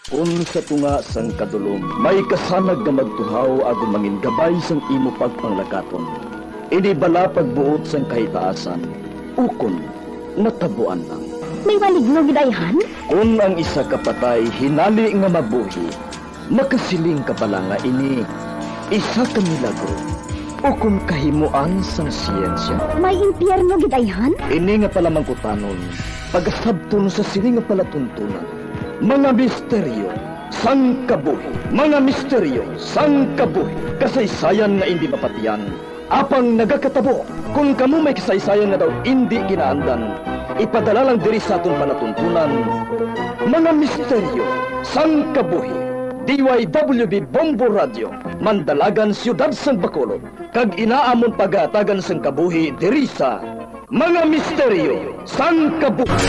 Kung sa tunga sang kadulom, may kasanag nga magtuhaw agon mangin gabay sang imo pagpanglakaton. Ini bala pagbuot sang kahitaasan, ukon natabuan lang. May maligno gidayhan? Kung ang isa kapatay hinali nga mabuhi, makasiling ka pala nga ini isa ka milagro o kung kahimuan sang siyensya. May impyerno gidayhan? Ini nga pala mangkutanon, pagasabton sa siling nga palatuntunan. Mga misteryo, sang kabuhi. Mga misteryo, sang kabuhi. Kasaysayan nga hindi mapatiyan. Apang nagakatabo, kung kamo may kasaysayan nga daw hindi ginaandan, ipadala lang diri sa atong palatuntunan. Mga misteryo, sang kabuhi. DYWB Bombo Radio, Mandalagan, Siyudad San Bacolod. Kag inaamon pagatagan sang kabuhi diri sa Mga Misteryo, sang kabuhi.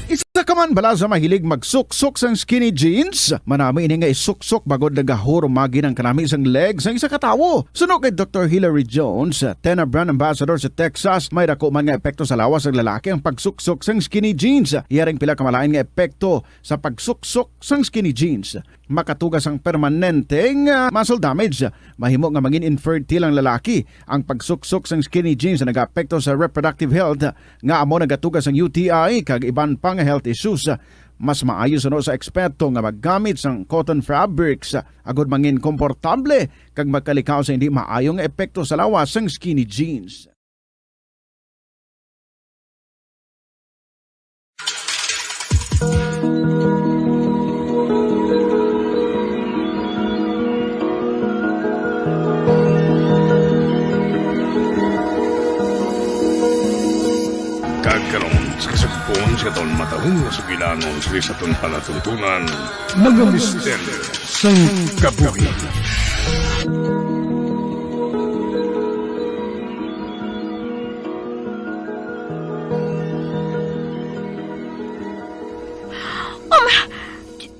Isa ka man bala sa mahilig magsuksok sang skinny jeans? Manami ini nga isuksok bagod nagahuro magi ng kanami isang leg sang isa katawo. Suno kay Dr. Hilary Jones, Tena Brand Ambassador sa Texas, may dako man nga epekto sa lawas ng lalaki ang pagsuksok sang skinny jeans. Iyaring pila kamalain nga epekto sa pagsuksok sang skinny jeans. Makatugas ang permanenteng muscle damage. Mahimo nga mangin infertile ang lalaki. Ang pagsuksok sang skinny jeans na nag-apekto sa reproductive health nga amo nagatugas ang UTI kag iban pang health issues. Mas maayo sa eksperto nga maggamit sang cotton fabrics agud mangin komportable kag magkalikaw sa hindi maayong epekto sa lawas sang skinny jeans. Kagkaroon sa kasagpon sa taon matahong sa gilangon sa isatong palatuntunan, mga misteryo sang kabuhi.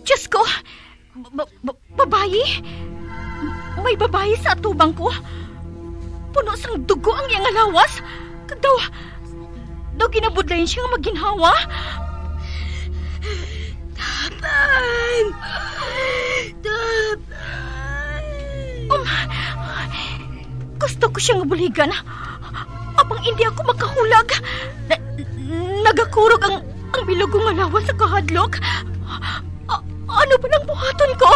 Diyos ko! Babayi? May babayi sa atubang ko? Puno sang dugo ang iyang alawas? Kag daw kinabudlayin siyang maginhawa? Tapan! Gusto ko siyang buligan. Apang hindi ako makahulag. Nagakurog ang bilog kong alawas sa kahadlok. Ano ba nang buhaton ko?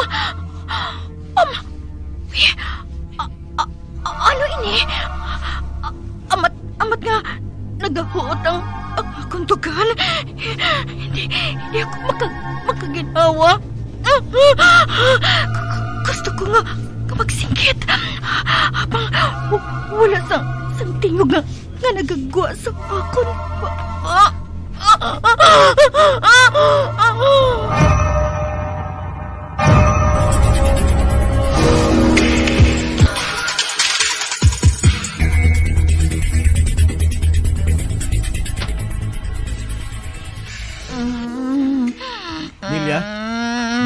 Ano ini? Amat nga nagahuot ang akong dugan. Hindi ako makaginawa. Gusto ko nga magsingkit. Habang wala sang tingog nga nagagwa sa akong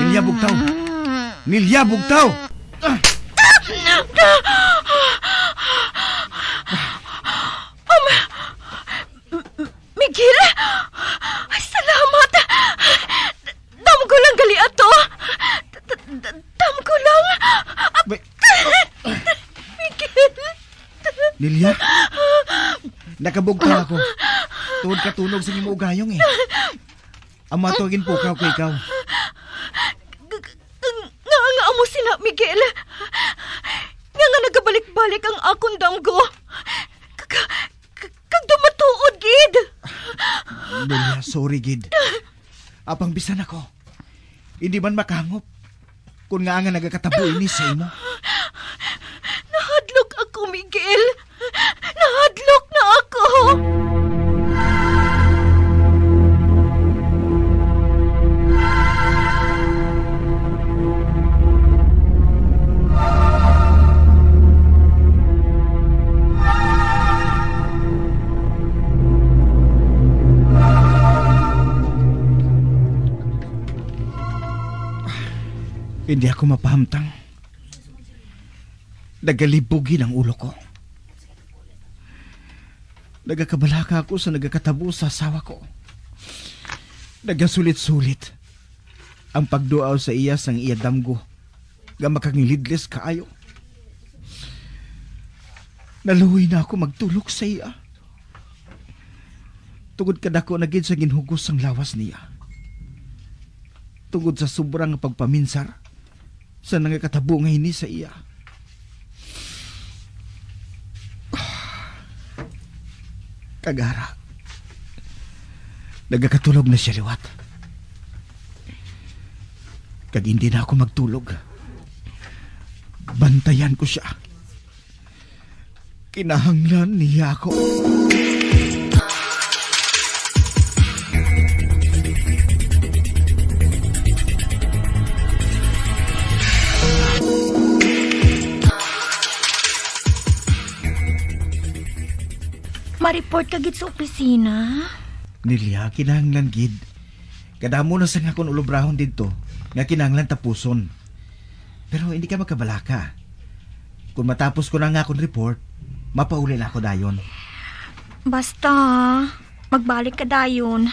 Nilya Bugtaw! Nilya Bugtaw! Miguel! Ay, salamat! Dam ko lang gali ato! Dam ko lang! Miguel! Nilya? Nakabugtaw ako. Tuod ka tunog sa imo ugayong eh. Ang matugin po ka ko ikaw. Nga amo sila, Miguel. Nga nagabalik-balik ang akong damgo. Kag dumatuod, gid. Nilya, sorry, gid. Apang bisan ako. Hindi man makangop. Kung nga nagakatabo ini sa imo. Nahadlok ako, Miguel. Nahadlok na ako. Hindi ako mapahamtang. Nagalibugin ang ulo ko. Nagakabalaka ako sa nagakatabo sa asawa ko. Nagasulit-sulit ang pagduaw sa iya sang iya damgo nga makangilidles kaayo. Naluwi na ako magtulog sa iya. Tungod kadako na gid sa ginhugos sang lawas niya. Tungod sa sobrang pagpaminsar sa nangakatabo nga ini sa iya. Kagara. Nagakatulog na siya liwat. Kag hindi na ako magtulog. Bantayan ko siya. Kinahanglan niya ako. Ma-report ka gid sa opisina. Nilya, kinahanglan gid. Kadamo na sa nga kung ulubrahon dito, nga kinahanglan tapuson. Pero hindi ka magkabalaka. Kung matapos ko na nga akong report, mapauli na ako dayon. Basta, magbalik ka dayon.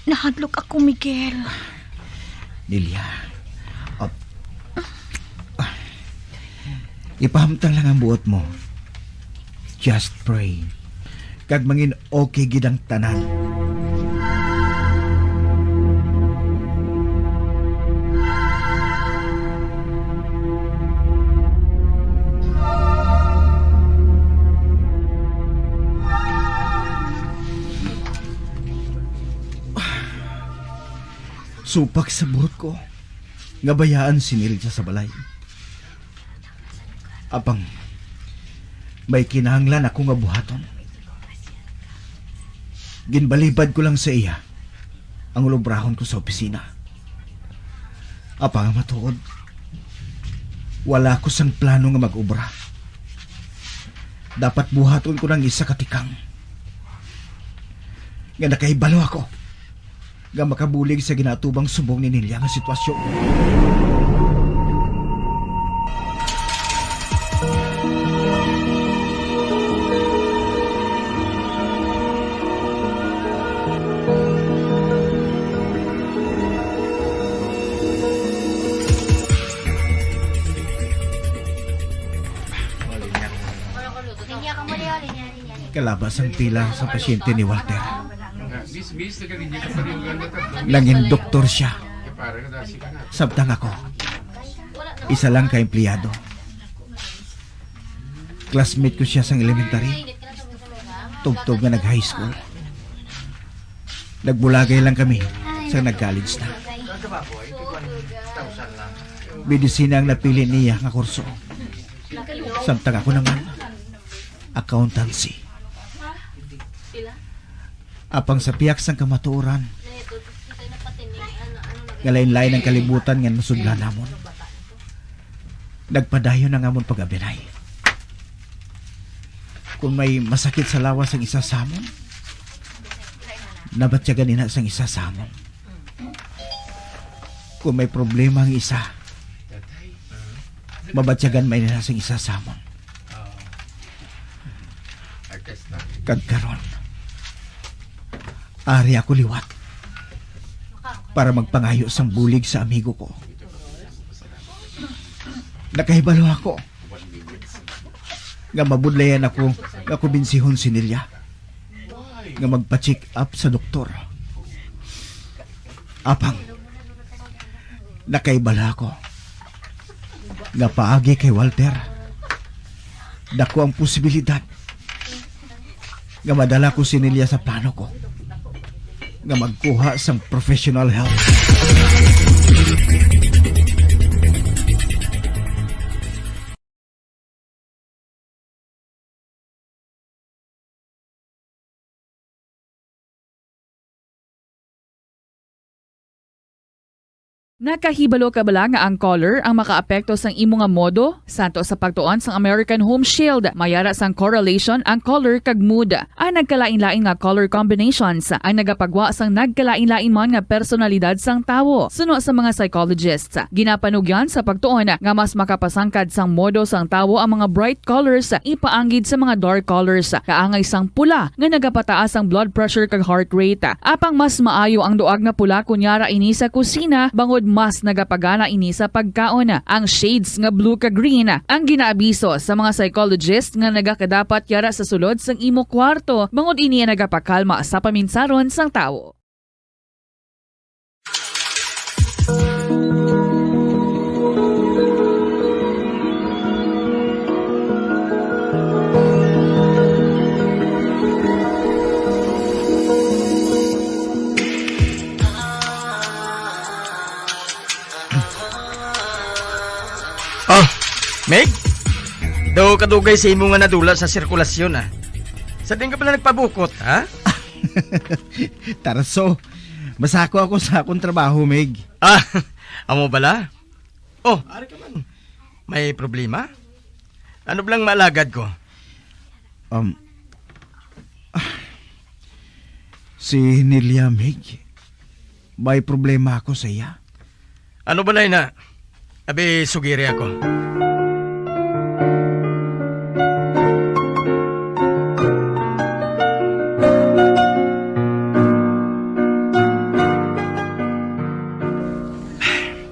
Nahadlok ako, Miguel. Nilya, ipahamtang lang ang buot mo. Just pray. Kag mangin okay gid ang tanan. Supak sa buhot ko. Nga bayaan sinilid siya sa balay. Apang, may kinahanglan ako nga buhaton. Ginbalibad ko lang sa iya ang ulubrahon ko sa opisina. Apang matuod, wala ko sang plano nga mag-ubra. Dapat buhaton ko ng isa katikang. Nga nakaibalo ako. Nga makabulig sa ginatubang subong ni Nilya nga sitwasyon. Kalabas ang pila sa pasyente ni Walter. Langin doktor siya. Sabtang ako. Isa lang ka empleyado. Classmate ko siya sa elementary. Tugtog na nag-high school. Nagbulagay lang kami sa nag-college na. Medisina ang napili niya nga kurso. Samtang ako naman, accountancy. Apang sa piyak sang kamatuoran, ngalain-lain ang kalibutan nga nasudlan namon. Nagpadayon ang amon pag-abinay. Kung may masakit sa lawas ang isa sa amon, nabatyagan nina sang isa sa amon. Kung may problema ang isa, mabatyagan may nina sang isa sa amon. Kagkaron, ari ako liwat para magpangayo sang bulig sa amigo ko. Nakahibalo ako nga mabudlayan ako nga kumbensihon si Nilya nga magpa-check up sa doktor. Apang, nakaibala ako nga paagi kay Walter. Dako ang posibilidad nga madala ko si Nilya sa plano ko nga magkuha sang professional help. Nakahibalo ka bala nga ang color ang makaapekto sang imo nga modo? Santo sa pagtuon sang American Home Shield, mayara sang correlation ang color kag mood. Ang nagkalain-lain nga color combinations ang nagapagwa sang nagkalain-lain man nga personalidad sang tawo. Suno sa mga psychologists, ginapanugyan sa pagtuon nga mas makapasangkad sang modo sang tawo ang mga bright colors ipaanggid sa mga dark colors. Kaangay sang pula nga nagapataas ang blood pressure kag heart rate. Apang mas maayo ang duag na pula kunyara ini sa kusina bangod mas nagapagana ini sa pagkaon. Ang shades nga blue ka green ang ginaabiso sa mga psychologist nga nagakadapat yara sa sulod sang imo kwarto bangod ini nagapakalma sa paminsaron sang tawo. Oh, Meg? Daw kadugay sa imo nga nadula sa sirkulasyon Sa din ka pala nagpabukot, ha? Tarso, masako ako sa akong trabaho, Meg. Amo bala? Oh, ari ka man. May problema? Ano blang maalagad ko? Si Nelia, Meg. May problema ako sa iya. Ano balay na? Abi, sugiri ako.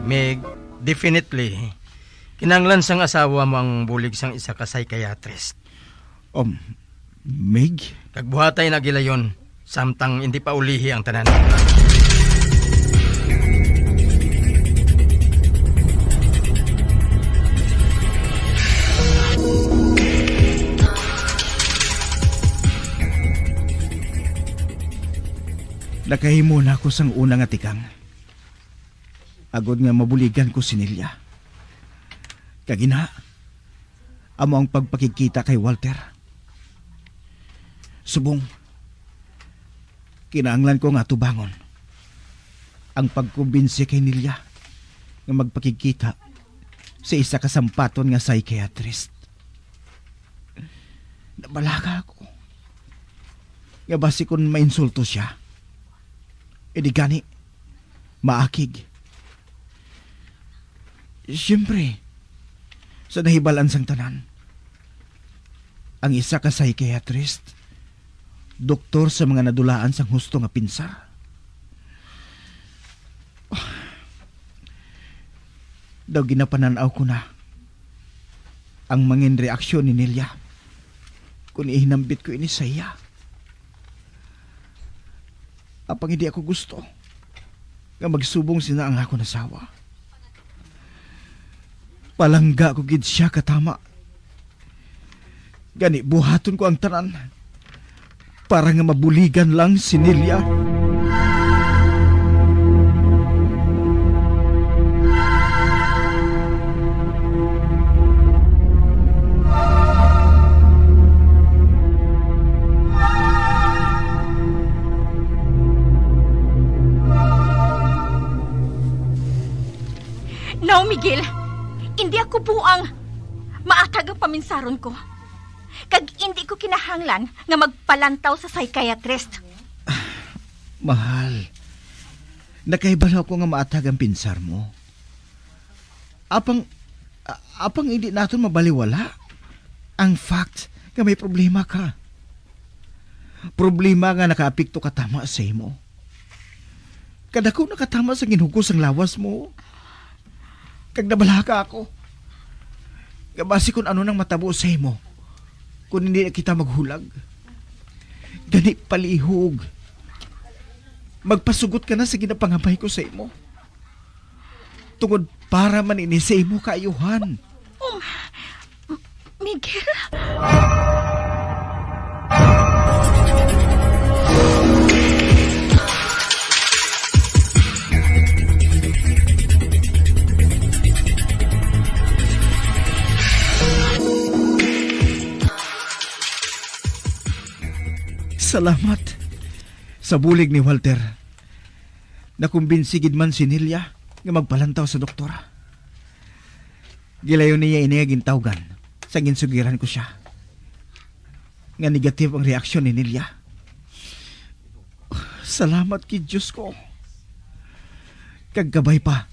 Meg, definitely, kinanglan sang asawa mo ang bulig sang isa ka psychiatrist. Meg? Kagbuhatay na gilayon, samtang hindi pa ulihi ang tanan. Nakahimo na ako sang unang atikang. Agod nga mabuligan ko si Nelia. Kagina, amo ang pagpakikita kay Walter. Subong, kinahanglan ko nga tubangon ang pagkumbinsi kay Nelia nga magpakikita sa isa kasampaton nga psychiatrist. Nabalaga ako. Nga basi kung mainsulto siya, edi gani, maakig. Siyempre, sa nahibalan sang tanan, ang isa ka psychiatrist, doktor sa mga nadulaan sang husto nga pinsar. Daw ginapananaw ko na ang mangin reaksyon ni Nelia kung ihinambit ko ini sa iya. Apang hindi ako gusto nga magsubong sina ang akong asawa. Palangga ko gid siya katama. Gani buhaton ko ang tanan para nga mabuligan lang si Nelia. Now, Miguel, hindi ako buang. Maatag ang paminsaron ko. Kag hindi ko kinahanglan nga magpalantaw sa psychiatrist. Mahal, nakaibalaw ko nga maatag ang pinsar mo. Apang hindi natin mabaliwala ang fact nga may problema ka. Problema nga nakaapikto katama sa imo. Kadako nakatama sa ginhugos ang lawas mo. Kag nabalaka ako. Gabasi kung ano nang matabo sa imo. Kung hindi kita maghulag. Gani palihog. Magpasugot ka na sa ginapangabay ko sa imo. Tungod para man ini sa imo kaayuhan. Miguel? Salamat sa bulig ni Walter. Nakumbinsi gid man si Nelia nga magpalantaw sa doktora. Gilayon niya iniyagin tawgan sa ginsugiran ko siya. Nga negative ang reaksyon ni Nelia. Salamat kay Diyos ko. Kagkabay pa.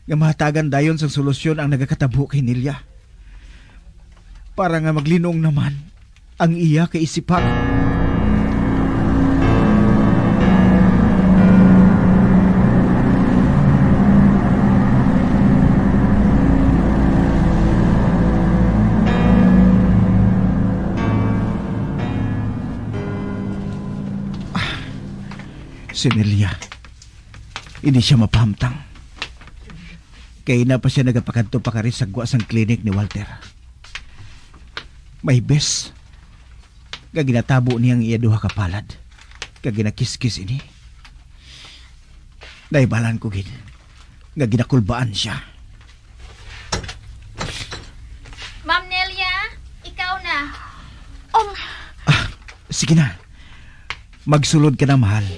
Nga mahatagan dayon sa solusyon ang nagakatabo kay Nelia. Para nga maglinong naman ang iya kaisipan. Si Nelia, hindi siya mapahamtang. Kaya na pa siya nagapakadto pa kari sa guwasang klinik ni Walter. May bes. Nga ginatabo niyang iya duha kapalad. Nga ginakiskis ini. Naibalan ko gid. Nga ginakulbaan siya. Ma'am Nelia, ikaw na. Sige na. Magsulod ka na, mahal.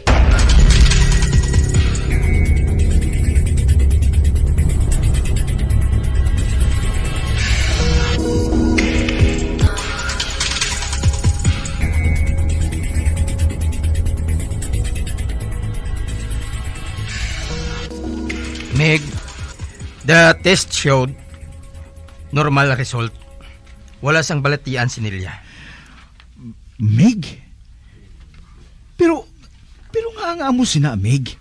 Meg, the test showed normal result. Wala sang balatian si Nelia. Meg? Pero nga mo sina, Meg.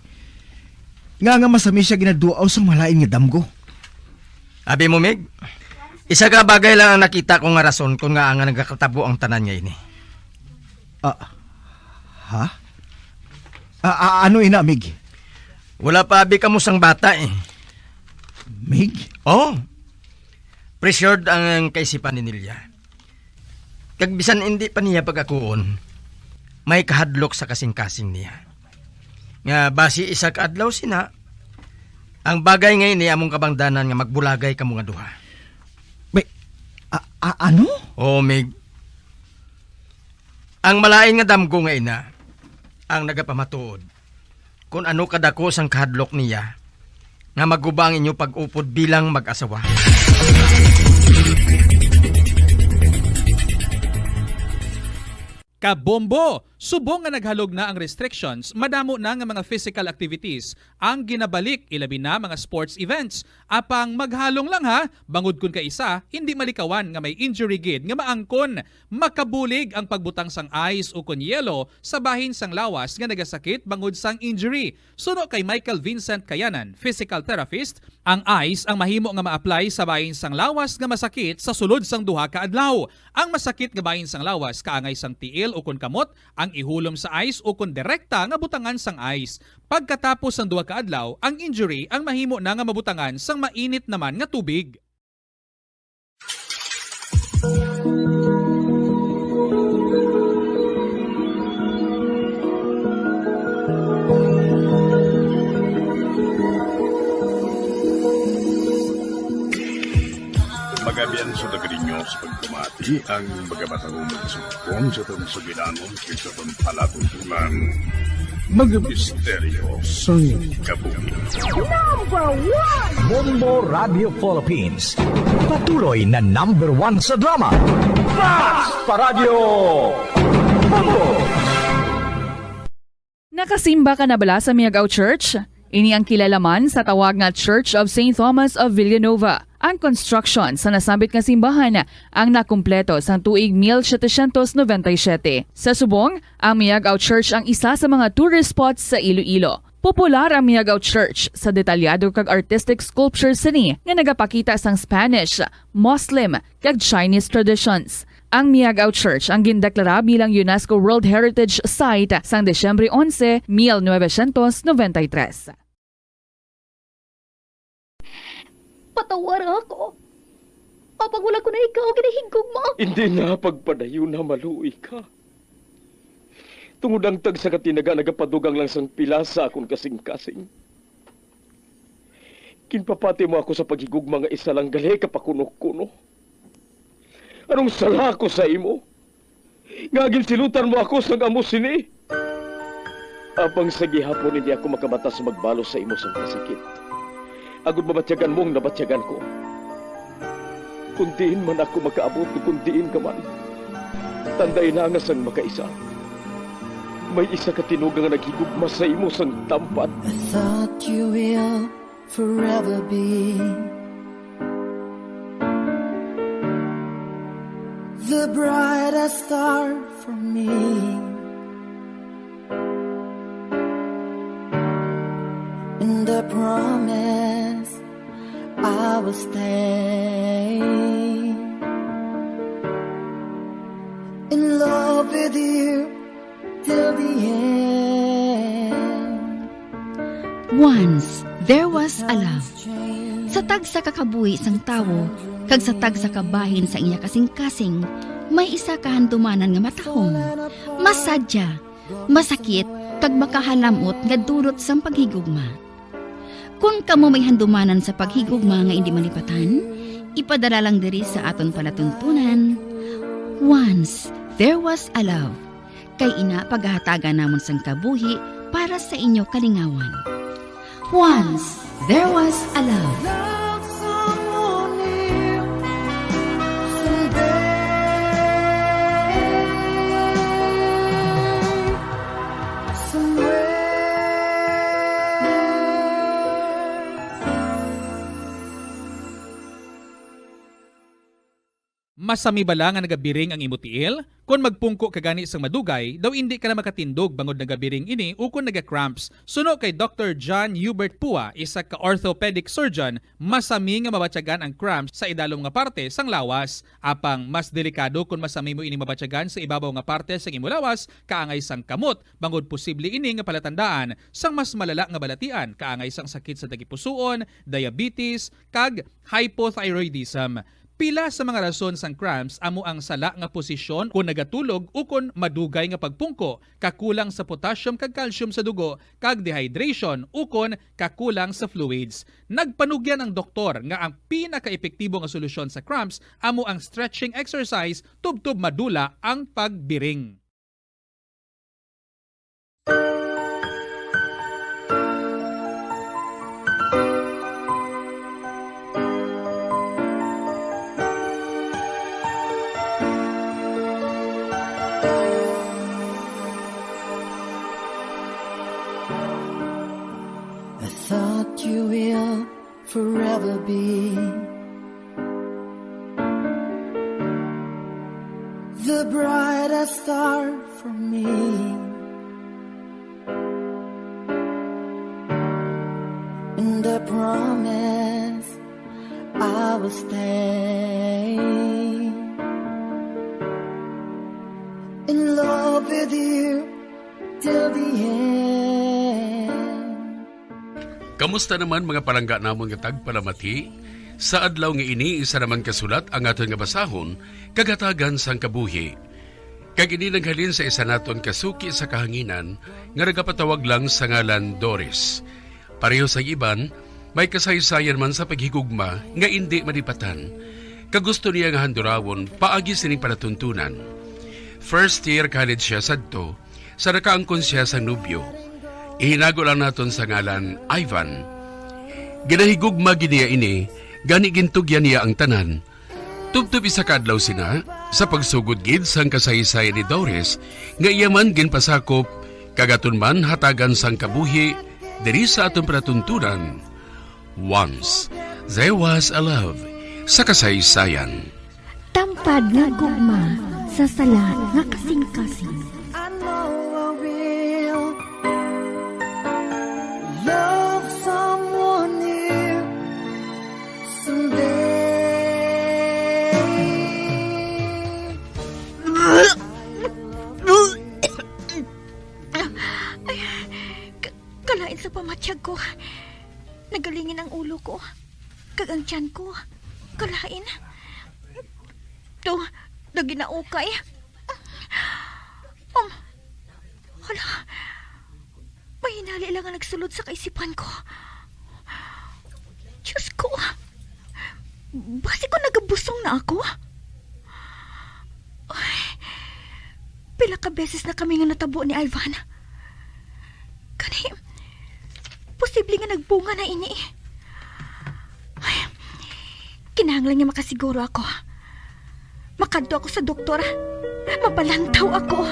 Nga masami siya ginaduaw sa malain nga damgo. Abi mo, Meg, isa ka bagay lang ang nakita ko nga rason kung nga ang nagkakatabo ang tanan niya ini. Ha? Ano ina, Meg? Wala pa abi kamusang bata eh. Meg? Oh, pressured ang kaisipan ni Nelia. Kagbisan hindi pa niya pag-akuon, may kahadlok sa kasing-kasing niya. Nga basi isa ka adlaw sina, ang bagay ngayon ni among kabangdanan nga magbulagay ka mga duha. May, ano? Oh, Meg. Ang malain nga damgo nga ina, ang nagapamatuod, kung ano kadako sang kahadlok niya, nga maguba ang inyo pag-upod bilang mag-asawa. Kabombo! Subong nga naghalog na ang restrictions, madamo na nga mga physical activities ang ginabalik ilabi na mga sports events. Apang maghalong lang ha, bangod kun ka isa, hindi malikawan nga may injury gid nga maangkon. Makabulig ang pagbutang sang ice o kun yelo sa bahin sang lawas nga nagasakit bangod sang injury. Suno kay Michael Vincent Kayanan, physical therapist, ang ice ang mahimo nga ma-apply sa bahin sang lawas nga masakit sa sulod sang duha ka adlaw. Ang masakit nga bahin sang lawas kaangay sang tiil o kun kamot, ang ihulom sa ice o kun direkta nga butangan sang ice. Pagkatapos sang duha ka adlaw, ang injury ang mahimo na nga mabutangan sang mainit naman nga tubig. Magabian sa dagrinyo sa pagkumati ang magabatang magsukong sa itong sugilanon sa itong palatuntunan. Mga misteryo sa kabuki. Bombo Radio Philippines. Patuloy na #1 sa drama. Basta Radio Bombo! Nakasimba ka na bala sa Miagaw Church? Ini ang kilalaman sa tawag nga Church of St. Thomas of Villanova. Ang construction sa nasambit nga simbahan ang nakumpleto sa tuig 1797. Sa subong, ang Miagaw Church ang isa sa mga tourist spots sa Iloilo. Popular ang Miagaw Church sa detalyado kag artistic sculptures sini nga nagapakita sang Spanish, Muslim kag Chinese traditions. Ang Miagaw Church ang gindeklara bilang UNESCO World Heritage Site sang Desyembre 11, 1993. Patawaran ako. Kapag wala ko na ikaw, kinahigog mo. Hindi na pagpadayo na maluoy ka. Tungod ang tag sa katinaga nagapadugang lang sang pila sa akong kasing-kasing. Kinpapati mo ako sa paghigug mga isa lang gali kapakuno-kuno. Anong sala ko sa imo? Ngagin silutan mo ako sa amo sini. Apang sa gihapon hindi ako makabatas sa magbalo sa imo sang kasakit. Agud mabatyagan mong nabatyagan ko. Kung diin man ako makaabot, kung diin ka man, tanday na nga sang makaisa. May isa ka tinugang nga naghigugma sa imo sang tampat. I thought you will forever be the brightest star for me. And I promise I will stay in love with you till the end. Once, there was a love. Sa tag sa kakabuhi sang tawo, kag sa tag sa kabahin sa iya kasing-kasing, may isa kahandumanan nga matahong. Masadya, masakit, kag makahalamot nga dulot sang paghigugma. Kung kamo may handumanan sa paghigugma nga hindi malipatan, ipadala lang diri sa aton palatuntunan. Once, there was a love. Kay ina paghahatagan namon sang kabuhi para sa inyo kalingawan. Once, there was a love. Love someone new someday. Somewhere. Masami ba lang nga nagabiring ang imutiil? Kung magpungko ka gani sang madugay, daw hindi ka na makatindog bangod nagabiring ini o kung naga-cramps. Suno kay Dr. John Hubert Pua, isa ka orthopedic surgeon, masami nga mabatyagan ang cramps sa idalom nga parte sang lawas. Apang mas delikado kung masami mo ini mabatyagan sa ibabaw nga parte sang imo lawas, kaangay sang kamot, bangod posible ini nga palatandaan sang mas malala nga balatian, kaangay sang sakit sa tagipusoon, diabetes, kag hypothyroidism. Pila sa mga rason sang cramps amo ang sala nga posisyon kung nagatulog o kung madugay nga pagpungko, kakulang sa potassium kag calcium sa dugo, kag dehydration o kung kakulang sa fluids. Nagpanugyan ang doktor nga ang pinaka-epektibo nga solusyon sa cramps amo ang stretching exercise tubtob madula ang pagbiring. I thought you will forever be the brightest star for me. And I promise I will stay in love with you till the end. Kamusta naman mga palangga namon nga tagpalamati? Sa adlaw nga ini, isa naman kasulat ang aton nga basahon, kagatagan sang kabuhi. Kag ini naghalin sa isa naton kasuki sa kahanginan, nga nagapatawag lang sa ngalan Doris. Pareho sa iban, may kasaysayan man sa paghigugma nga hindi malipatan. Kagusto niya nga handurawon, paagi sining palatuntunan. First year college siya sadto, sa nakaangkon siya sa nubyo. Ihinago lang naton sa ngalan Ivan. Ginahigugma giniya ini, gani gintugyan niya ang tanan. Tubtub isa kadlaw sina, sa pagsugod gid sang kasaysay ni Doris, nga iya man ginpasakop, kagaton man hatagan sang kabuhi, diri sa atong palatuntunan. Once, there was a love, sa kasaysayan. Tampad nga gugma sa sala nga kasing-kasing. I know I will love someone new someday. Kalain sa pamatsyag ko. Nagalingin ang ulo ko. Kag ang tiyan ko. Kalain. To, naginaukay. Hala. May hinali lang ang nagsulod sa kaisipan ko. Diyos ko. Basi ko nagabusong na ako. Ay, pila ka beses na kami nga natabo ni Ivan. posible nga nagbunga na ini. Ay, kinahanglan nga makasiguro ako. Makadto ako sa doktor. Mapalantaw ako.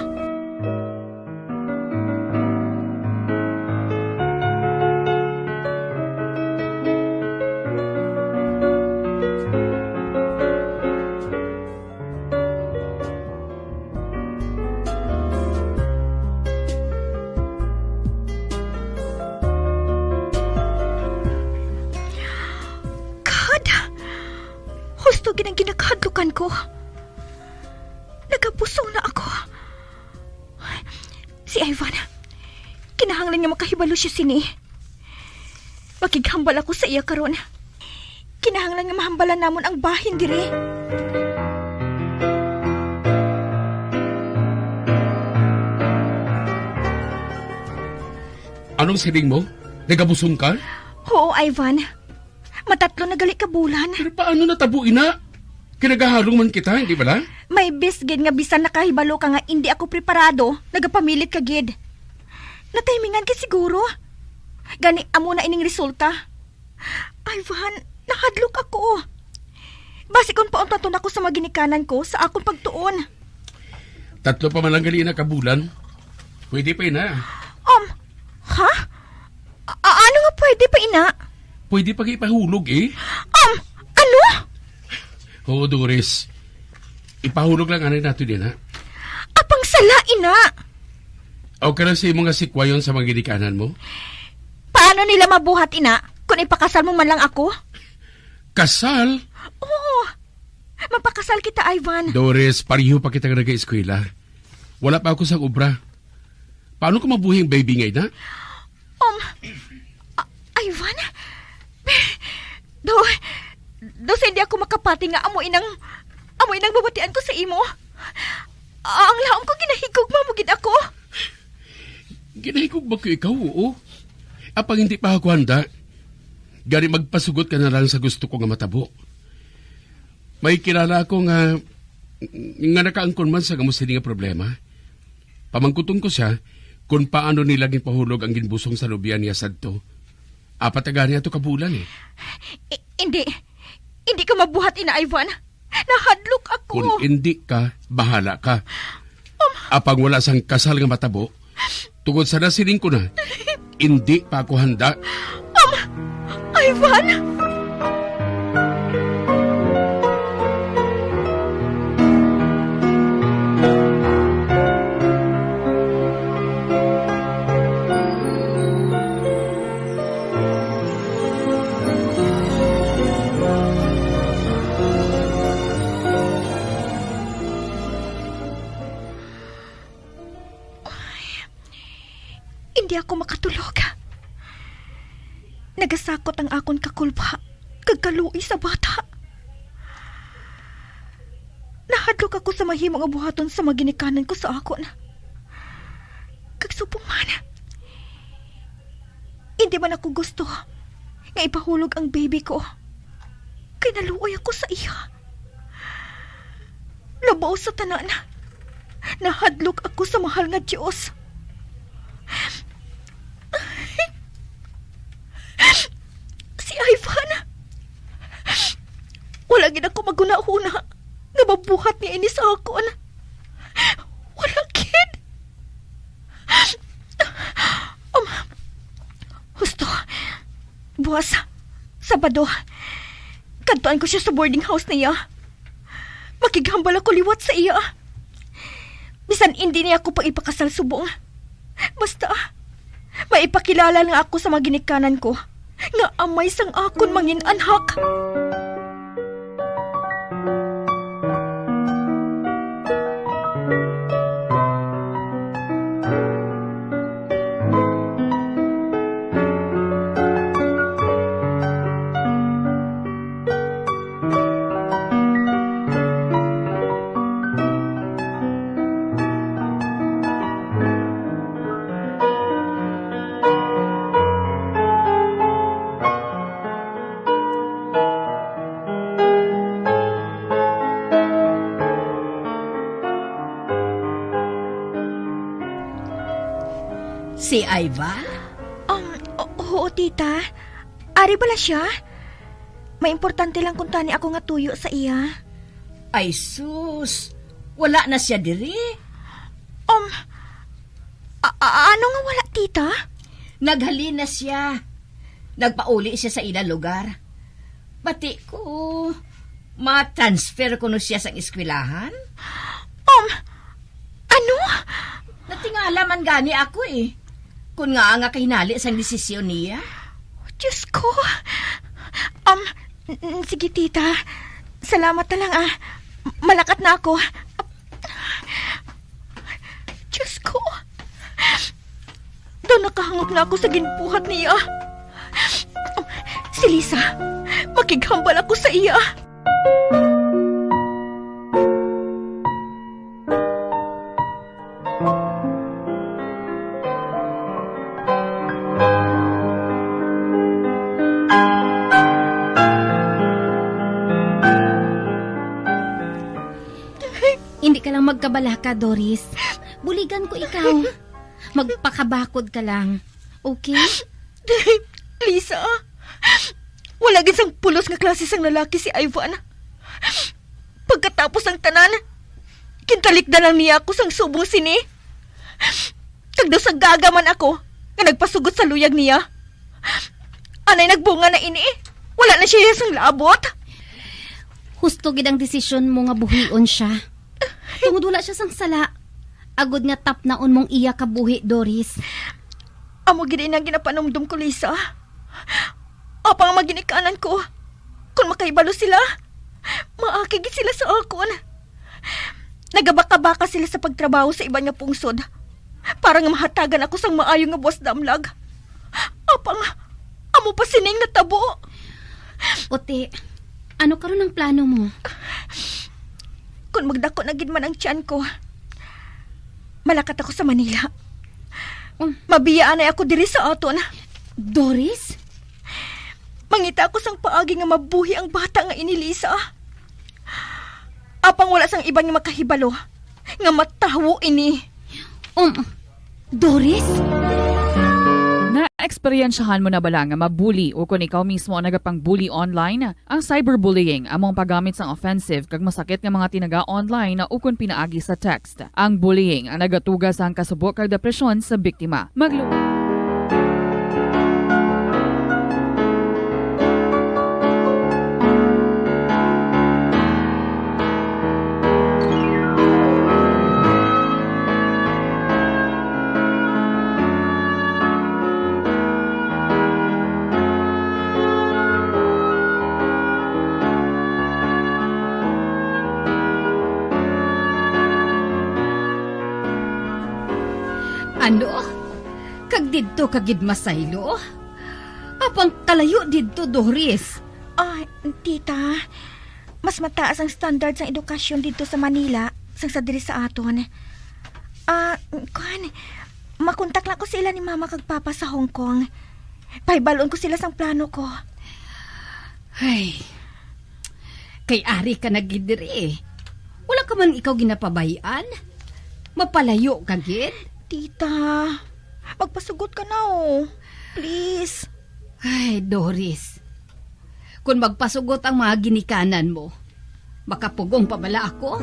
Husto ginang ginakahadlukan ko. Nagapusong na ako. Si Ivan, kinahanglan nga makahibalo siya sini. Makighambal ako sa iya karon. Kinahanglan nga mahambalan namon ang bahin dire. Anong siling mo? Nagabusong ka? Oo, Ivan. Matatlo na gali ka bulan. Pero paano natabuin na? Kinagahalong man kita, hindi ba lang? May bisgid nga bisan nakahibalo ka nga hindi ako preparado, nagapamilit ka gid. Natimingan ka siguro. Gani amo na ining resulta. Ivan, nahadlok ako. Basi kung pauntaton ako sa maginikanan ko sa akong pagtuon. 3 pa man lang gali na kabulan. Pwede pa ina. Ha? Ano nga pwede pa ina? Pwede pa ipahulog eh. Ano? Oo, Doris. Ipahulog lang anay nato din ha. Apang sala ina. O ka na sa mga sikwayon sa mga ginikanan mo? Paano nila mabuhat ina kung ipakasal mo man lang ako? Kasal? Oo. Mapakasal kita, Ivan. Doris, pariho pa kita nag-eskwela. Wala pa ako sa obra. Paano ko mabuhay ang baby ngayon, ha? Ivan? Do sa hindi ako makapati nga amoy nang babatian ko sa imo. Ang laom ko ginahigog mamugid ako. Ginahigog ba ko ikaw, oo? Apang hindi pa ako handa, gani magpasugot ka na lang sa gusto ko nga matabo. May kilala ako nga nakaangkon man sa gamusin nga problema. Pamangkutong ko siya kung paano nilaging pahulog ang ginbusong sa lubyan niya sadto. 4 niya ito kabulan eh. Hindi ka mabuhat ina, Ivan. Nahadlok ako. Kung hindi ka, bahala ka. Apang wala sang kasal nga matabo, tungod sa nasiling ko na, hindi pa ako handa. Ivan! Hindi ako makatulog. Nagasakot ang akon kakulba, kagkaluoy sa bata. Nahadlok ako sa mahimong abuhaton sa maginikanan ko sa akon. Kagsubong man, hindi man ako gusto nga ipahulog ang baby ko. Kay naluoy ako sa iya. Labaw sa tanan, nahadlok ako sa mahal nga Diyos. Si Ivan, wala gid ako maguna-una nga mabuhat niya ini sa akon. Wala gid. Husto, buwas, Sabado, kadtuan ko siya sa boarding house niya. Makighambal ako liwat sa iya. Bisan hindi niya ako pa ipakasal subong. Basta, maipakilala nga ako sa maginikanan ko nga amay sang akon mangin anhak. Si Ivan? Oo, tita. Ari bala siya? May importante lang kung tani ako nga tuyo sa iya. Ay sus, wala na siya diri. Ano nga wala, tita? Naghalin na siya. Nagpauli siya sa ilang lugar. Pati ko, ma-transfer ko no siya sa eskwelahan. Ano? Natingala man gani ako eh. Kung nga kahinali sang desisyon niya. Diyos ko. Sige, tita. Salamat na lang, Malakat na ako. Diyos ko. Doon nakahangop na ako sa ginbuhat niya. Si Lisa, makighambal ako sa iya. Hindi ka lang magkabalaka, Doris. Buligan ko ikaw. Magpakabakod ka lang. Okay? Lisa, wala gisang pulos nga klase sang lalaki si Ivan. Pagkatapos ang tanan, kintalikdan lang niya ako sang subong sini. Tagdaw sa gagaman ako, nga nagpasugot sa luyag niya. Anay nagbunga na ini, wala na siya sang labot. Husto gid ang desisyon mo nga buhion siya. Tungod wala siya sang sala. Agod nga tap naon mong iya kabuhi, Doris. Amo gid inang ginapanumdum ko, Lisa. Apang maginikanan ko. Kung makaibalo sila, maakigit sila sa akon. Nagabaka-baka sila sa pagtrabaho sa iba nga pungsod. Para nga mahatagan ako sang maayo nga boss damlag. Apang, amo pa sining natabo. Ote, ano karon ang plano mo? Kung magdako na gid man ang tiyan ko, malakat ako sa Manila. Mabiyaan na ako diri sa aton. Doris? Mangita ako sang paagi nga mabuhi ang bata nga ini, Lisa. Apang wala sang ibang makahibalo nga matawo ini. Doris? Na-eksperyensyahan mo na bala nga mabuli o kung ikaw mismo ang nagapang-bully online? Ang cyberbullying among paggamit sang offensive kag masakit nga mga tinaga online na ukon pinaagi sa text. Ang bullying ang nagatuga sa kasubok kag depresyon sa biktima. Ano? Kag didto kagid masaylo? Apang kalayo didto, Doris. Ay, tita, mas mataas ang standard sa edukasyon dito sa Manila sang sa diri sa aton. Makontak lang ko sila ni mama kag papa sa Hong Kong. Pahibalon ko sila sang plano ko. Ay, kay ari ka na gid diri. Wala ka man ikaw ginapabayan? Mapalayo ka gid? Tita, magpasugot ka na Please. Ay, Doris. Kung magpasugot ang mga ginikanan mo, makapugong pa bala ako?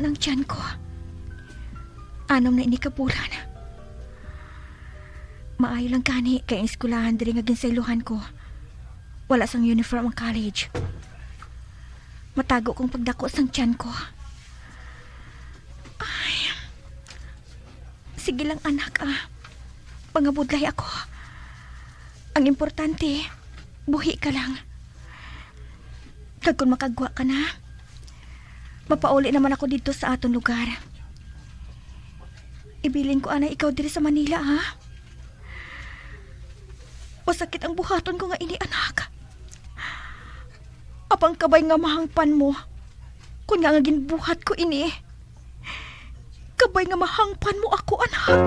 Ng tiyan ko. Anom na inikapuran. Maayo lang kani kay ang eskulahan diri nga ginsaylohan ko. Wala sang uniform ang college. Matago kong pagdako sang tiyan ko. Ay. Sige lang anak Pangabudlay ako. Ang importante, buhi ka lang. Kag kung makagwa ka na, mapauli naman ako dito sa aton lugar. Ibilin ko ikaw diri sa Manila, Masakit ang buhaton ko nga ini, anak. Apang kabay nga mahangpan mo. Kung nga ginbuhat ko ini. Kabay nga mahangpan mo ako, anak.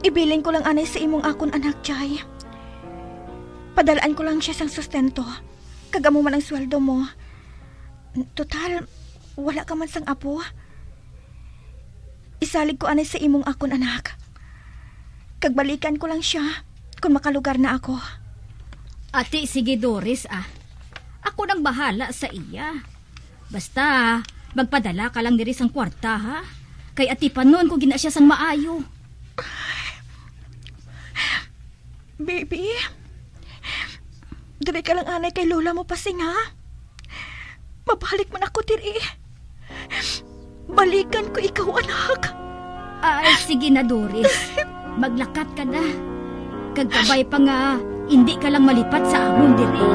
Ibilin ko lang anay sa imong akon anak, Jay. Padalaan ko lang siya sang sustento. Kagamo man ang sweldo mo. Total, wala ka man sang apo. Isalig ko anay sa imong akon anak. Kagbalikan ko lang siya kung makalugar na ako. Ate, sige Doris Ako nang bahala sa iya. Basta, magpadala ka lang diri sang kwarta ha. Kay ati pa noon kung gina siya sang maayo. Baby, diri ka lang anay kay lola mo pasing ha. Mabalik man ako diri. Balikan ko ikaw, anak. Ay, sige na Doris. Maglakat ka na. Kagkabay pa nga, hindi ka lang malipat sa amon diri.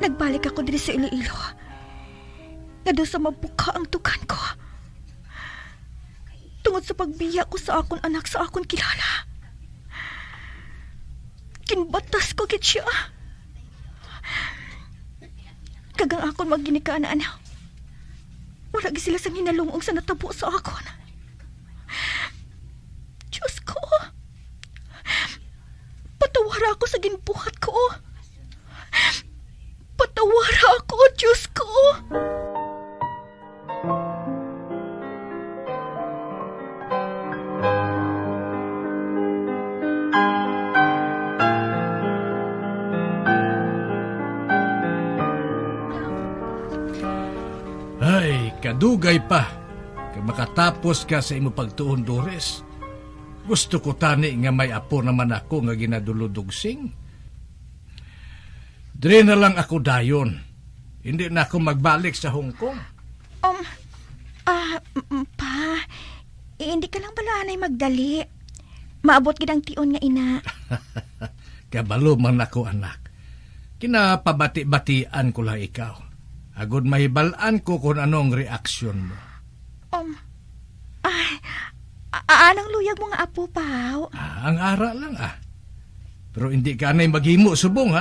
Nagbalik ako diri sa Iloilo. Nga doon sa mabuka ang tukan ko. Tungod sa pagbiya ko sa akon anak sa akon kilala. Kinbatas ko kit siya. Kagang akon maginikaan na. Wala gi sila sa hinalungong sa natabo sa akon. Diyos ko. Patawara ako sa ginbuhat ko. Patawara ako, Diyos ko. Ay, kadugay pa. Kaya makatapos ka sa imo pagtuon, Doris. Gusto ko tani nga may apo naman ako nga ginaduludugsing. Dire na lang ako dayon. Hindi na ako magbalik sa Hong Kong. Pa, hindi ka lang pala anay magdali. Maabot gidang tion nga ina. Kabalo man ako, anak. Kinapabati-batian ko lang ikaw. Agod mahibalaan ko kung anong reaksyon mo. Anong luyag mo nga apo, Pao? Ang ara lang Pero hindi ka anay maghimo subong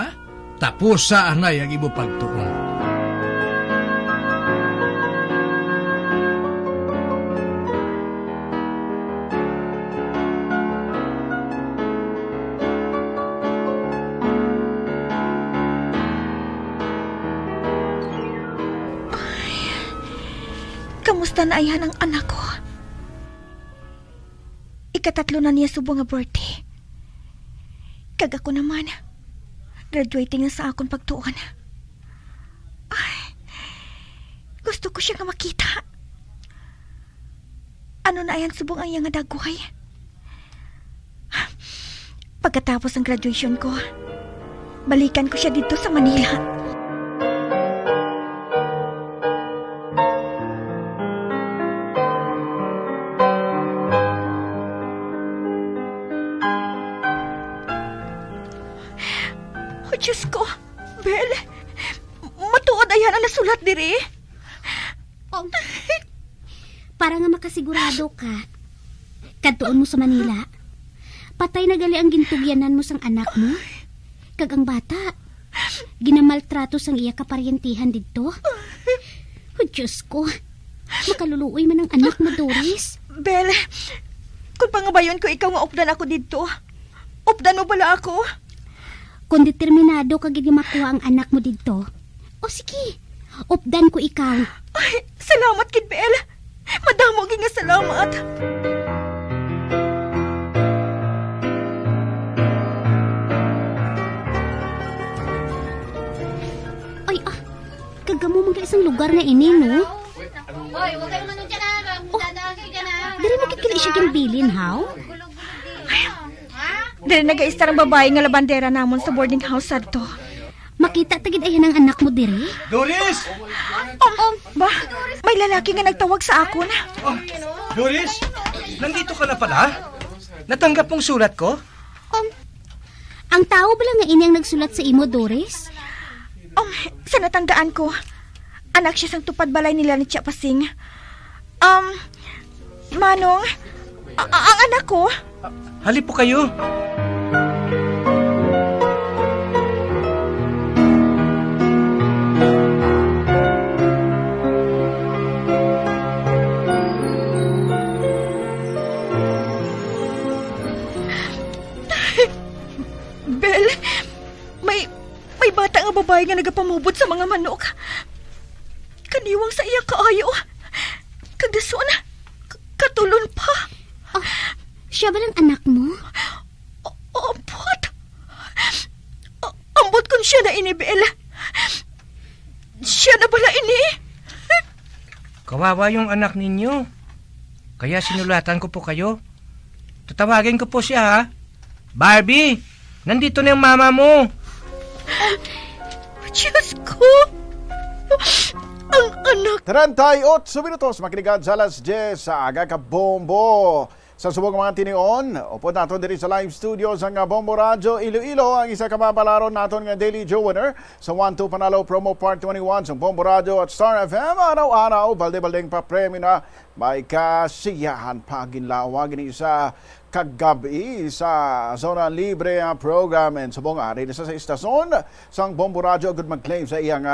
Tapos sa anay ang imo pagtuon. Kamusta na ayan ang anak ko? Ikatatlo na niya subong nga birthday. Kag ako naman, graduating na sa akong pagtuon. Ay, gusto ko siya nga makita. Ano na ayan subong ang iyang dagway? Pagkatapos ng graduation ko, balikan ko siya dito sa Manila. Diyos ko, Bel, matuod ayan ang nasulat diri. Para nga makasigurado ka, kadtuon mo sa Manila, patay na gali ang gintugyanan mo sang anak mo. Kag ang bata, ginamaltrato sang iya kaparyentihan dito. Diyos ko, makaluluoy man ang anak mo, Doris. Bel, kung pangabayon ko ikaw nga updan ako dito, updan mo bala ako? Kung determinado ka gid makuha ang anak mo dito, o sige, updan ko ikaw. Ay, salamat kid, Bel. Madamo gyud nga salamat. Ay, kagamo mga isang lugar na ini, no? Hoy, huwag kayo manong dyan na. Dadagay ka na. Dari makikili siya yung bilin, haw? Dili nag-aistar ang babae nga labandera namon sa boarding house sadto. Makita tagid ayan ang anak mo, diri? Doris! Ba, may lalaki nga nagtawag sa akon. Doris, nandito ka na pala? Natanggap mong sulat ko? Ang tao ba lang nga ini ang nagsulat sa imo, Doris? Sa natandaan ko, anak siya sang tupad balay nila ni Tia Pasing. Manong, ang anak ko. Halip po kayo. Bel, may bata nga babae nga nagapamubot sa mga manok. Kaniwang sa iya kaayo. Kagdason, katulon pa. Siya ba lang anak mo? Ambot. Ambot kung siya na ini, Bel. Siya na bala ini. Kawawa yung anak ninyo. Kaya sinulatan ko po kayo. Tatawagin ko po siya, ha? Barbie, nandito na yung mama mo. Diyos ko. Ang anak. 38 minutos, makinig sa alas 10 sa aga ka Bombo. Sa subong mga tinion, upod nato diri sa live studio sa nga Bombo Radio Iloilo ang isa ka mapalaron naton nga Daily Joe winner sa 1-2 Panalo Promo Part 21 sa Bombo Radio at Star FM. Araw-araw, balde-baldeng pa premyo na may kasiyahan pa ginlawag ni sa kagabi sa Zona Libre program and subong ari sa istasyon sang Bombo Radio good mag-claim sa iyang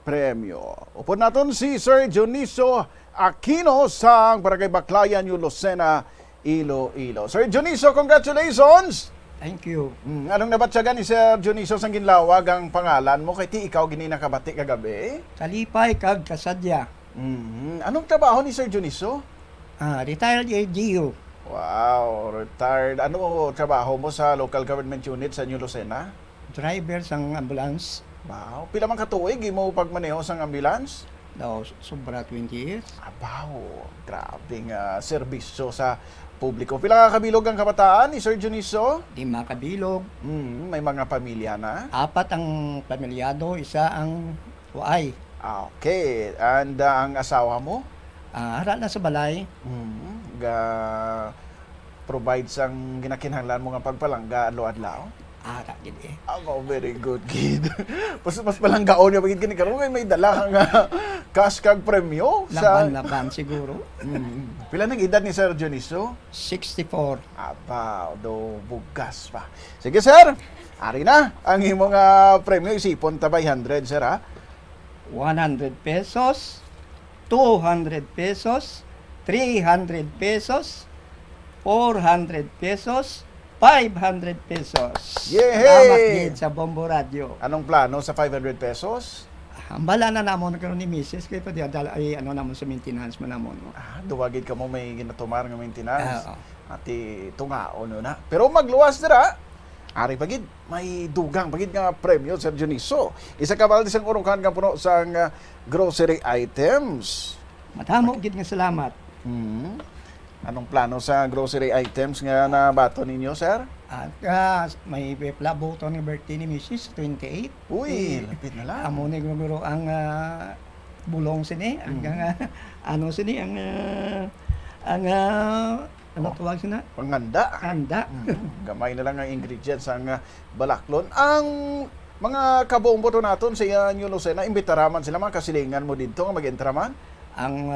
premyo. Upod naton si Sir Joniso Aquino sa Barangay Baclayan, Lucena, Iloilo. Sir Joniso, congratulations! Thank you. Anong nabatsagan ni Sir Joniso sang ginlawag ang pangalan mo kay ti ikaw gini nakabati kagabi? Talipay kag kasadya. Anong trabaho ni Sir Joniso? Retired LGU. Wow, retired. Ano trabaho mo sa local government unit sa New Lucena? Driver sang ambulance. Wow, pila man katuig imo pagmaneho sang ambulance? Sobra 20 years. Abaw, grabing serbisyo sa publiko. Pila ka kabilog ang kabataan ni Sir Joniso? 5 kabilog. May mga pamilya na? 4 ang pamilyado, isa ang waay. Okay, and ang asawa mo? Hara na sa balay. Provide sang ginakinahanglan mo nga pagpalangga adlaw-adlaw? Hara gid eh. Very good kid. mas palanggaon niya pagid kini karon may dala nga cash kag premyo sa laban siguro. Pila nang edad ni Sir Joniso? 64. Aba, do bugas pa. Sige sir, ari na ang imong premyo isipon ta 100 sir ha. 100 pesos, 200 pesos, 300 pesos, 400 pesos, 500 pesos. Yehey! Salamat din sa Bombo Radio. Anong plano sa 500 pesos? Ang bala na namon karon ni Mrs. kay pati namon sa maintenance man namon. Duwagid ka mo may ginatumar nga maintenance. Ati tungaon na. Pero magluwas dira. Ari pagid may dugang pagid nga premyo Sir Joniso. Isa ka balde sang urungkan kang puno sang grocery items. Madamo gid nga salamat. Anong plano sa grocery items nga nabato ninyo, sir? May plabuto ni birthday ni Mrs. 28. Uy, lapit na lang. Amo ni gumuro ang bulong sini, ang sini ano tawag sina? Panghanda. Handa. Gamay na lang ang ingredients ang balaklon. Ang mga kabomboto naton sa New Lucena, imbitaraman sila mga kasilingan mo dito nga mag-entraman? Ang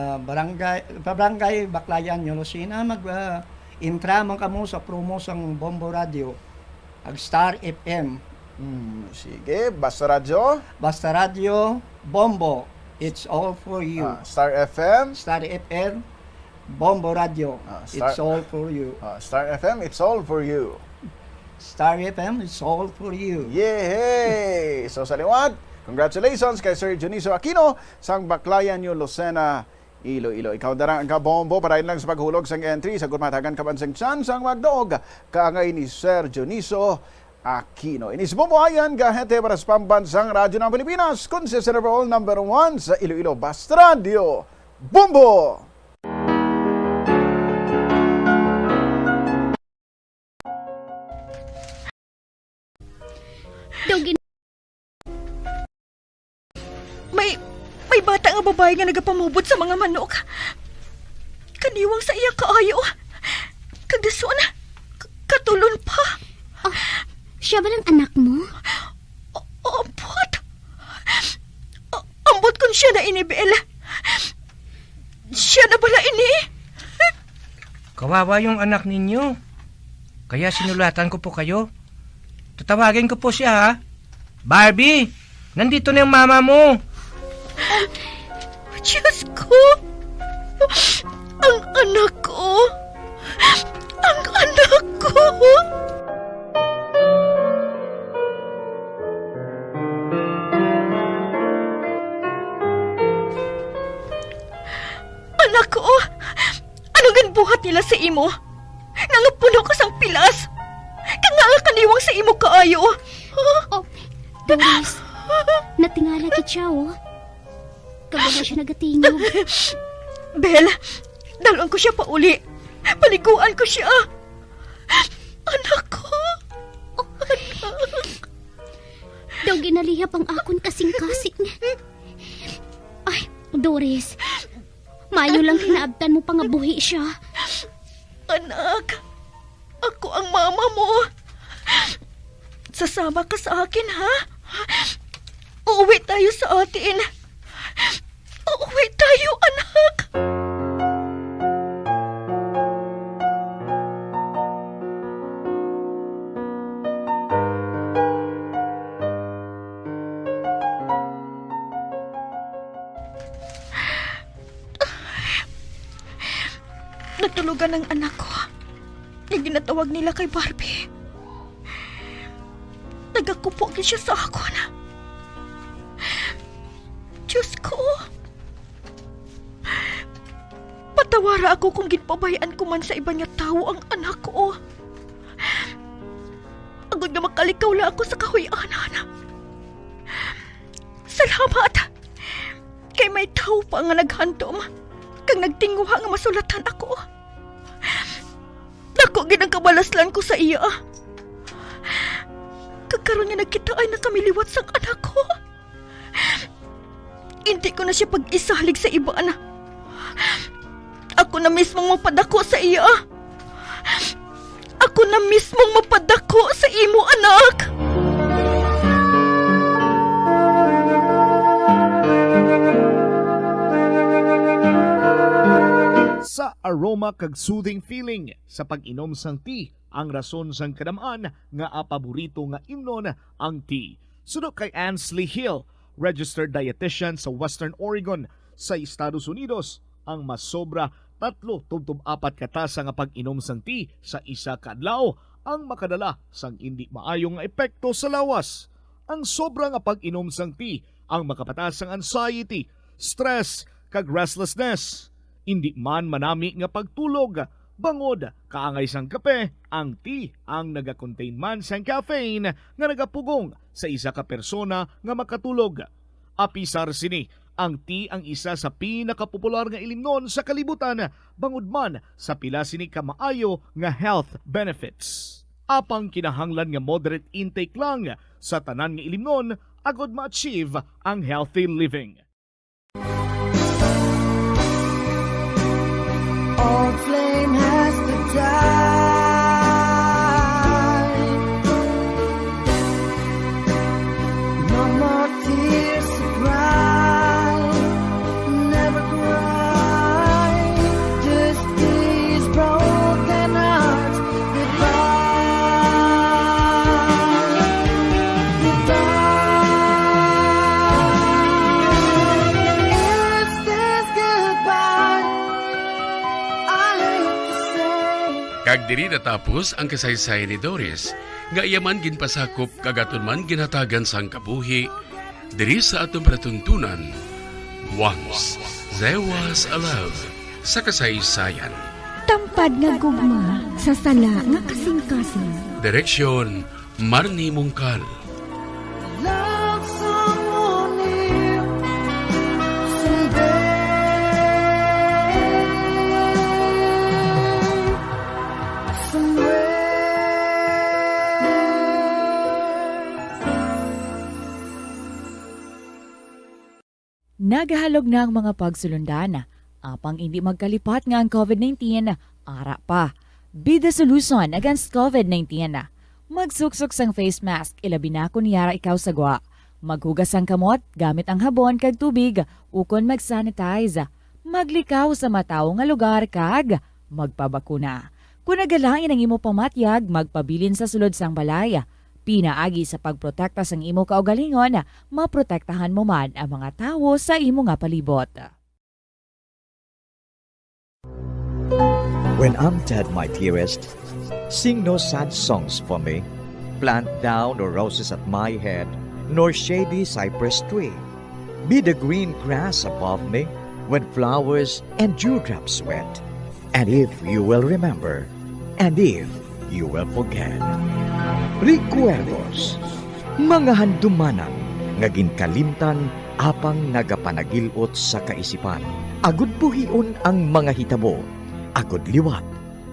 barangay Baclayan, New Lucena, intra man kamo sa promo sang Bombo Radio, ag Star FM. Sige, Basta Radio? Basta Radio, Bombo, it's all for you. Star FM? Star FM, Bombo Radio, it's all for you. Star FM, it's all for you. Star FM, it's all for you. Yehey! So sa liwat, congratulations kay Sir Joniso Aquino sang Baclayan, New Lucena, Iloilo. Ikaw darang ang kabombo para lang sa paghulog sang entry sa gumatagan kabansang chance ang magdog. Kaangay ni Sir Joniso Aquino. Inis bumuhayan gahete para sa pambansang radyo ng Pilipinas. Consistent overall number 1 sa Iloilo Basta Radio. Bumbo! Dogin, May bata nga babae nga nagapamubot sa mga manok. Kaniwang sa iya kaayo. Kagdason, katulon pa. siya ba lang anak mo? Ambot. Ambot kung siya na inibel. Siya na bala ini. Kawawa yung anak ninyo. Kaya sinulatan ko po kayo. Tatawagin ko po siya, ha? Barbie, nandito na yung mama mo. Diyos ko. Ang anak ko. Ang anak ko. Anak ko. Anong ganbuhat nila sa imo? Nangapuno ka sang pilas. Kanga kaniwang sa imo kaayo. Oh, Doris, natingala kit siya, oh. Kagana siya nagatingog. Bel, dalon ko siya pa uli. Paliguan ko siya. Anak ko. Daw ginalihap ang akon kasing-kasing. Ay, Doris, mayo lang kinaabtan mo pangabuhi siya. Anak, ako ang mama mo. Sasama ka sa akin, ha? Uuwi tayo sa atin. Uuwi tayo, anak. Natulugan ng anak ko. Yung ginatawag nila kay Barbie. Nagakupogin siya sa ako na. Diyos ko. Patawara ako kung ginpabayaan ko man sa iba niya tao ang anak ko. Agad nga makalikaw la ako sa kahuyanan. Salamat. Kay may tao pa nga naghandom. Kang nagtinguha nga masulatan ako. Dako ginagkabalaslan ko sa iya. Kagkaroon niya nagkita ay nakamiliwat sang anak ko. Hindi ko na siya pag-isalig sa iba na. Ako na mismong mapadako sa iya. Ako na mismong mapadako sa imo, anak. Sa aroma kag soothing feeling sa pag-inom sang tea, ang rason sang kadamaan nga paborito nga imnon ang tea. Sunod kay Ansley Hill, registered dietitian sa Western Oregon sa Estados Unidos, ang mas sobra 3-4 katasa nga pag-inom sang tea sa isa ka adlaw ang makadala sang hindi maayong nga epekto sa lawas. Ang sobra nga pag-inom sang tea ang makapatas sang anxiety, stress kag restlessness. Hindi man manami nga pagtulog, bangod kaangay sang kape, ang tea ang naga-contain man sang caffeine nga nagapugong sa isa ka persona nga makatulog. Apisar sini, ang tea ang isa sa pinakapopular nga ilimnon sa kalibutan, bangod man sa pila sini ka maayo nga health benefits. Apang kinahanglan nga moderate intake lang sa tanan nga ilimnon agod ma-achieve ang healthy living. Old flame has to die. No more tears to cry. Never cry. Just these broken hearts goodbye. Goodbye. Is this goodbye? Kag diri natapos ang kasaysayan ni Doris, nga iyaman ginpasakop kagaton man ginhatagan sang kabuhi, diri sa atong palatuntunan, Once There Was a Love sa kasaysayan. Tampad nga gugma sa sala nga kasing-kasing. Direksyon Marnie Mungkal. Love someone new someday. Somewhere. Nagahalog na ang mga pagsulundan. Apang hindi magkalipat nga ang COVID-19, ara pa. Be the solution against COVID-19. Magsuksok sang face mask, ilabi na kung niyara ikaw sagwa. Maghugas ang kamot, gamit ang habon kag tubig, ukon mag-sanitize. Maglikaw sa mataw nga lugar kag magpabakuna. Kung nagalangin ang imo pamatyag, magpabilin sa sulod sang balay. Pinaagi sa pagprotekta sang imo kaugalingon, maprotektahan mo man ang mga tawo sa imo nga palibot. When I'm dead, my dearest, sing no sad songs for me. Plant down no roses at my head, nor shady cypress tree. Be the green grass above me when flowers and dewdrops wet. And if you will remember, and if you will forget. Recuerdos, mga handumanan, nga ginkalimtan apang nagapanagilot sa kaisipan. Agud buhion ang mga hitabo, agud liwat,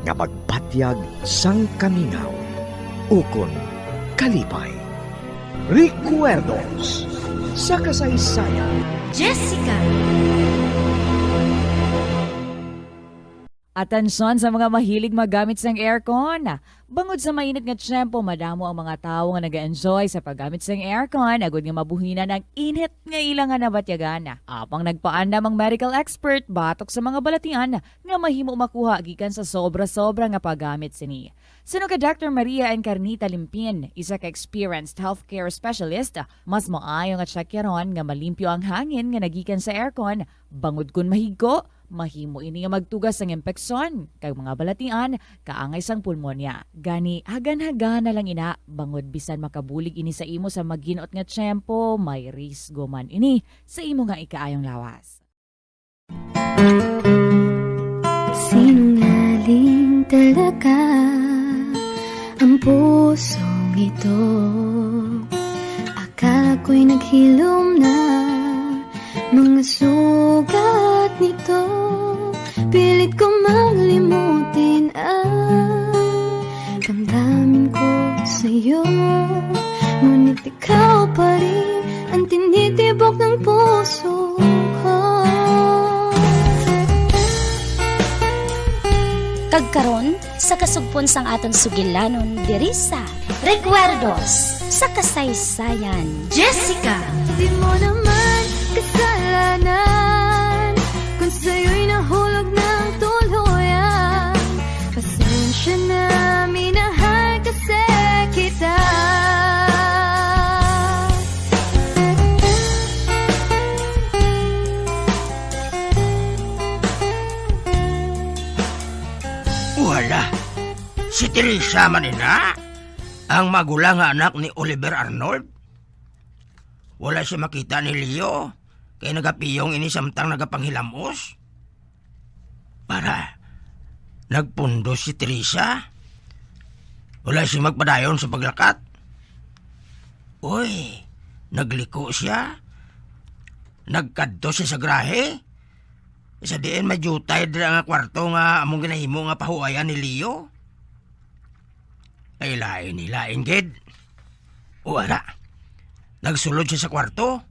nga magpatyag sang kamingaw. Ukon kalipay. Recuerdos, sa kasaysayan. Jessica! Atensyon sa mga mahilig magamit sang aircon. Bangod sa mainit nga tiyempo, madamo ang mga tao nga nag-enjoy sa paggamit sang aircon, agud nga mabuhinan ang init nga ilang nga nabatyagan. Apang nagpaandam ang medical expert batok sa mga balatian nga mahimo makuha gikan sa sobra-sobra nga paggamit sini. Sino ka Dr. Maria Encarnita Limpin, isa ka experienced healthcare specialist, mas maayo nga tsakyaron nga malimpyo ang hangin nga nagikan sa aircon, bangod kun mahigko, mahimo ini nga magtugas ng impeksyon kag mga balatian kaangay sang pulmonya. Gani hagan-hagan na lang ina bangod bisan makabulig ini sa imo sa maginot nga tiyempo, may risgo man ini sa imo nga ikaayong lawas. Sinungaling talaga ang pusong ito. Akala ko'y naghilom na mga sugat nito. Pilit ko malimutin ang damdamin ko sa'yo. Ngunit ikaw pa rin ang tinitibok ng puso ko. Kagkaron sa kasugpon sang atong sugilanon diri sa Recuerdos sa kasaysayan. Jessica! Di mo naman kasalanan kung sa'yo'y nahulog ng tuluyan. Pasensya na, minahal kasi kita. Wala. Si Teresa manina, ang magulang nga anak ni Oliver Arnold. Wala siya makita ni Leo, kaya nagapiyong ini samtang nagapanghilamos. Para, nagpundo si Teresa. Wala siya magpadayon sa paglakat. Uy, nagliko siya. Nagkadto siya sa grahe. Isa diin may jutay dira nga kwarto nga among ginahimo nga pahuayan ni Leo. Ay lain gid. Wala. Nagsulod siya sa kwarto.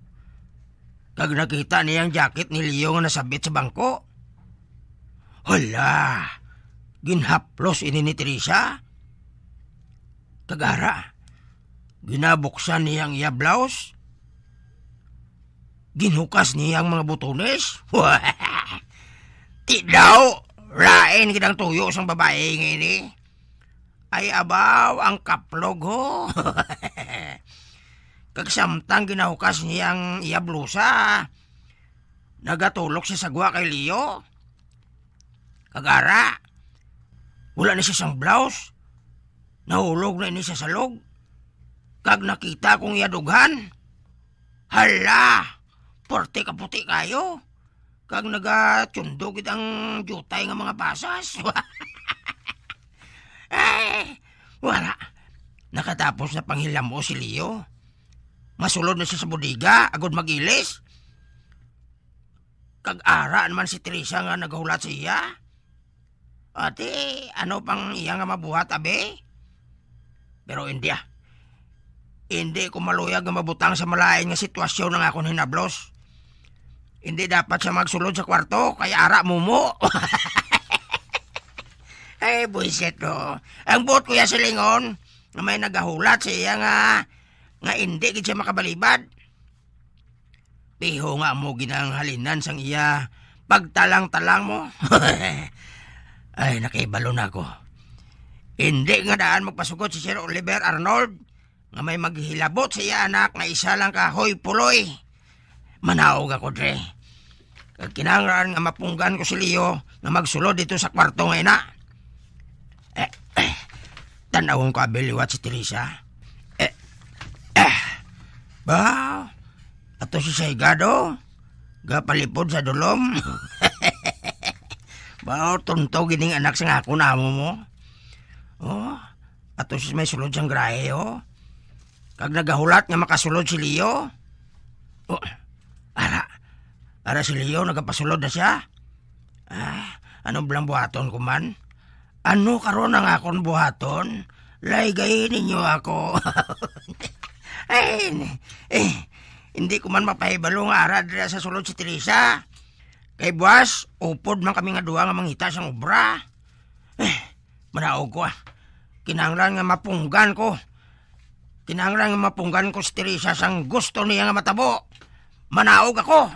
Kag nakita niya ang jacket ni Leo nga nasabit sa bangko. Hala! Ginhaplos ini ni Teresa. Kagara, ginabuksan niya ang iya blouse. Ginhukas niya ang mga butones. Ti daw, rain kitang tuyo sang babae ngini. Ay abaw ang kaplog ho. Kagsamtang ginahukas niya ang iya blusa, nagatulok siya sa gwa kay Leo. Kagara, wala na siya sang blouse. Nahulog na ini siya sa log. Kag nakita kong iya dughan. Hala! porte kaputi kayo. Kag nagatundog ang jutay nga mga basas. Ay, wala. Nakatapos na panghilam mo si Leo. Masulod na siya sa budiga, agod magilis. Kag-ara naman si Teresa nga naghulat siya. Ate, ano pang iya nga mabuhat, abe? Pero hindi Hindi ko maluyag nga mabutang sa malain nga sitwasyon ng akong hinablos. Hindi dapat siya magsulod sa kwarto, kaya ara mumo. Ay, buisit no. Ang buot kuya silingon, nga may nagahulat siya nga hindi gid siya makabalibad. Piho nga mo ginang halinan sang iya pagtalang-talang mo. Ay, nakibalo na ako. Hindi nga daan magpasugot si Sir Oliver Arnold nga may maghilabot sa iya anak nga isa lang kahoy puloy. Manaog ako, Dre. Kag kinanglan nga mapunggan ko si Leo nga magsulod dito sa kwarto ngayon na. Tanawon ko abiliwat si Teresa. Ba, ato si Saigado, gapalipod sa dulom. Ba, tunto gining anak sa ngako na mo. Oh, ato si may sulod siyang grahe, oh. Kag nagahulat nga makasulod si Leo. Oh, ara si Leo nagapasulod na siya. Anong blang buhaton ko man? Ano karon ang akong buhaton? Laygay ninyo ako. Hindi ko man mapahibalo nga ara dira sa sulod si Teresa. Kay buwas, upod man kami nga duwa nga mangita sang obra. Manaog ko Kinahanglan nga mapunggan ko. Kinahanglan nga mapunggan ko si Teresa sang gusto niya nga matabo. Manaog ako.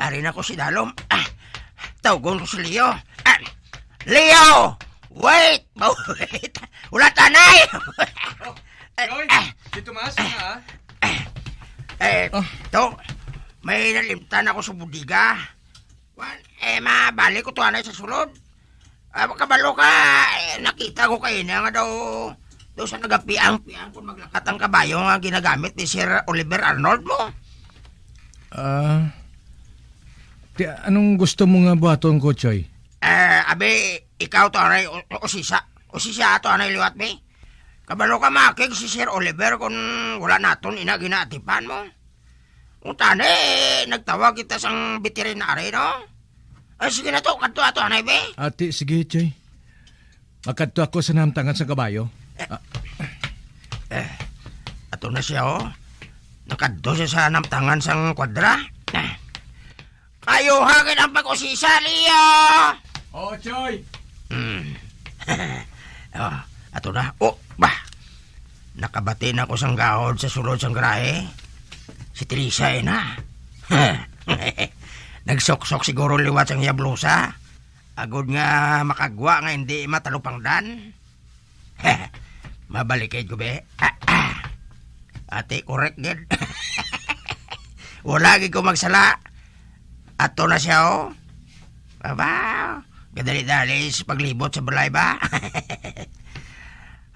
Ari na ko si Dalom. Tawgon ko si Leo. Leo! Wait! Wait! Wala tanay! Joy, si Tomas, To, may nalimtan ako sa budiga. Mabalik ko to anay sa sulod. Makabalo ka, nakita ko kayo na nga daw sa nagapiang kung maglakat ang kabayo nga ginagamit ni Sir Oliver Arnold mo. Anong gusto mo nga buhaton ko, Choy? Abe, ikaw to anay o sisa. O sisa to anay liwat be. Kabalo ka makig si Sir Oliver kung wala naton ina ginatipan mo. Kung tane, nagtawag kita sang veterinary, no? Sige na to, kanto ato anay be. Ate, sige, Choy. Makadto ako sa namtangan sa kabayo. Ato na siya, oh. Nakadto siya sa namtangan sang kwadra. Kayo hagin ang pag-usisa, Leo! Oh, Choy! Ato na. Nakabati na ko sang gahod sa sulod sang grahe. Si Teresa na. Nagsoksok siguro liwat sang yablusa. Agod nga makagwa nga hindi matalupangdan. Mabalikid ko be. Ate, correct gid. Wala gid ko magsala. Ato na siya, oh. Baba, gadali-dali sa paglibot sa balay ba?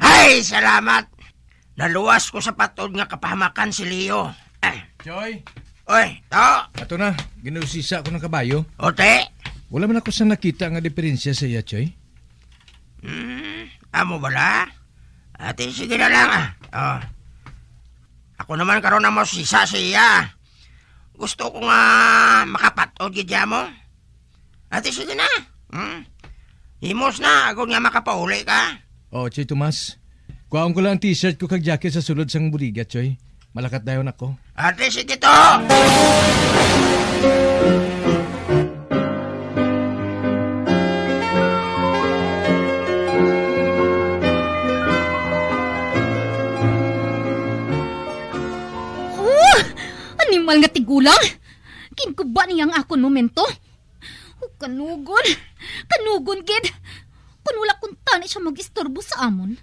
Ay, salamat. Naluwas ko sa patod nga kapahamakan si Leo. Choy! Oy, to! Ato na, ginusisa ko ng kabayo. Ote! Wala man ako sa nakita nga diferensya sa iya, Choy. Amo bala? Ate, sige na lang, Ako naman karon na mo sisa siya. Gusto ko nga makapatod gidya mo. Ate, sige na. Himos na, agad nga makapauli ka. Oh, Choy Tomas. Kuhaan ko lang ang t-shirt ko kag jacket sa sulod sang budiga, Choy. Malakat dayon ako. Ate, sige to! Animal nga tigulang! Kinkuba niyang akon momento. Kanugon, gid. Kung wala kung tani siya mag-istorbo sa amon,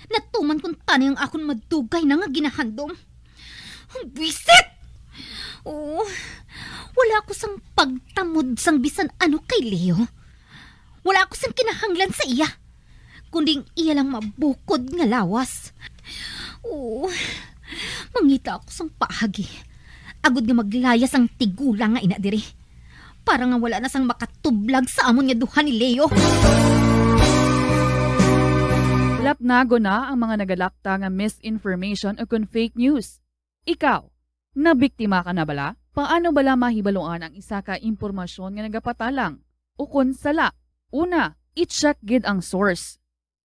natuman kung tani ang akon madugay na nga ginahandom. Ang bisit! Oo, wala ako sang pagtamod sang bisan ano kay Leo. Wala ako sang kinahanglan sa iya, kunding iya lang mabukod nga lawas. Oo, Nagda ako sang pahagi. Agod nga maglayas ang tigulang nga ina diri. Para nga wala na sang makatublag sa amon nga duha ni Leo. Lapnago na ang mga nagalakta nga misinformation o kun fake news. Ikaw, nabiktima ka na bala? Paano bala mahibaluan ang isa ka impormasyon nga nagapatalang? O kun sala? Una, i-check gid ang source.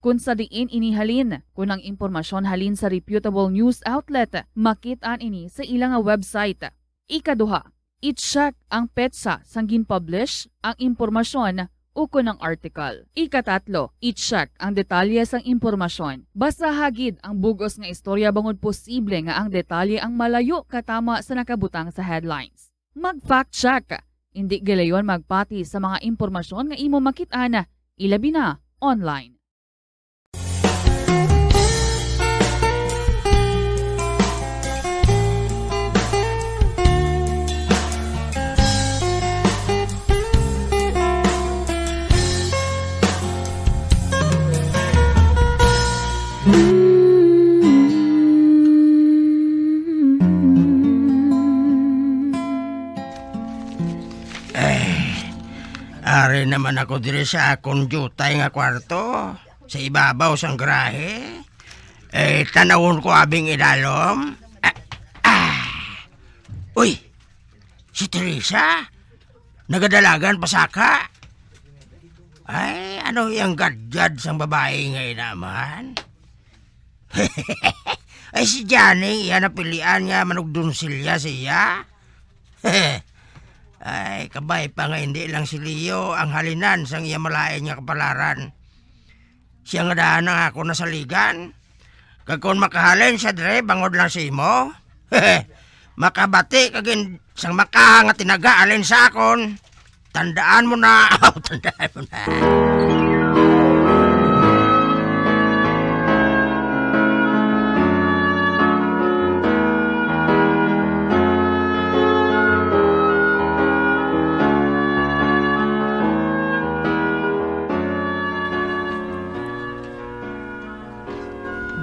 Kung sa diin inihalin, kung ang impormasyon halin sa reputable news outlet, makitaan ini sa ilang website. Ikaduha, i-check ang petsa sang gin-publish ang impormasyon o kung ang article. Ikatatlo, i-check ang detalye sang impormasyon. Basta hagid ang bugos nga istorya bangod posible nga ang detalye ang malayo katama sa nakabutang sa headlines. Mag-fact check. Hindi gilayon magpati sa mga impormasyon nga imo makitaan, ilabi na online. Ari naman ako diri sa akong jutay nga kwarto, sa ibabaw sang grahe. Tanawon ko abing idalom. Uy, si Teresa, nagadalagan pasaka. Ay, ano yung gadgad sang babae ngayon naman? Ay, si Johnny, iyan napilian nga manugdunsilya siya. Ay, kabay pa nga hindi lang si Leo ang halinan sang iya malain nga kapalaran. Siya nga daan nga ako nasaligan. Kag kung makahalin siya dre, bangod lang si mo. Makabati kagin sang makaha nga tinaga alin sa akon. Tandaan mo na. Tandaan mo na.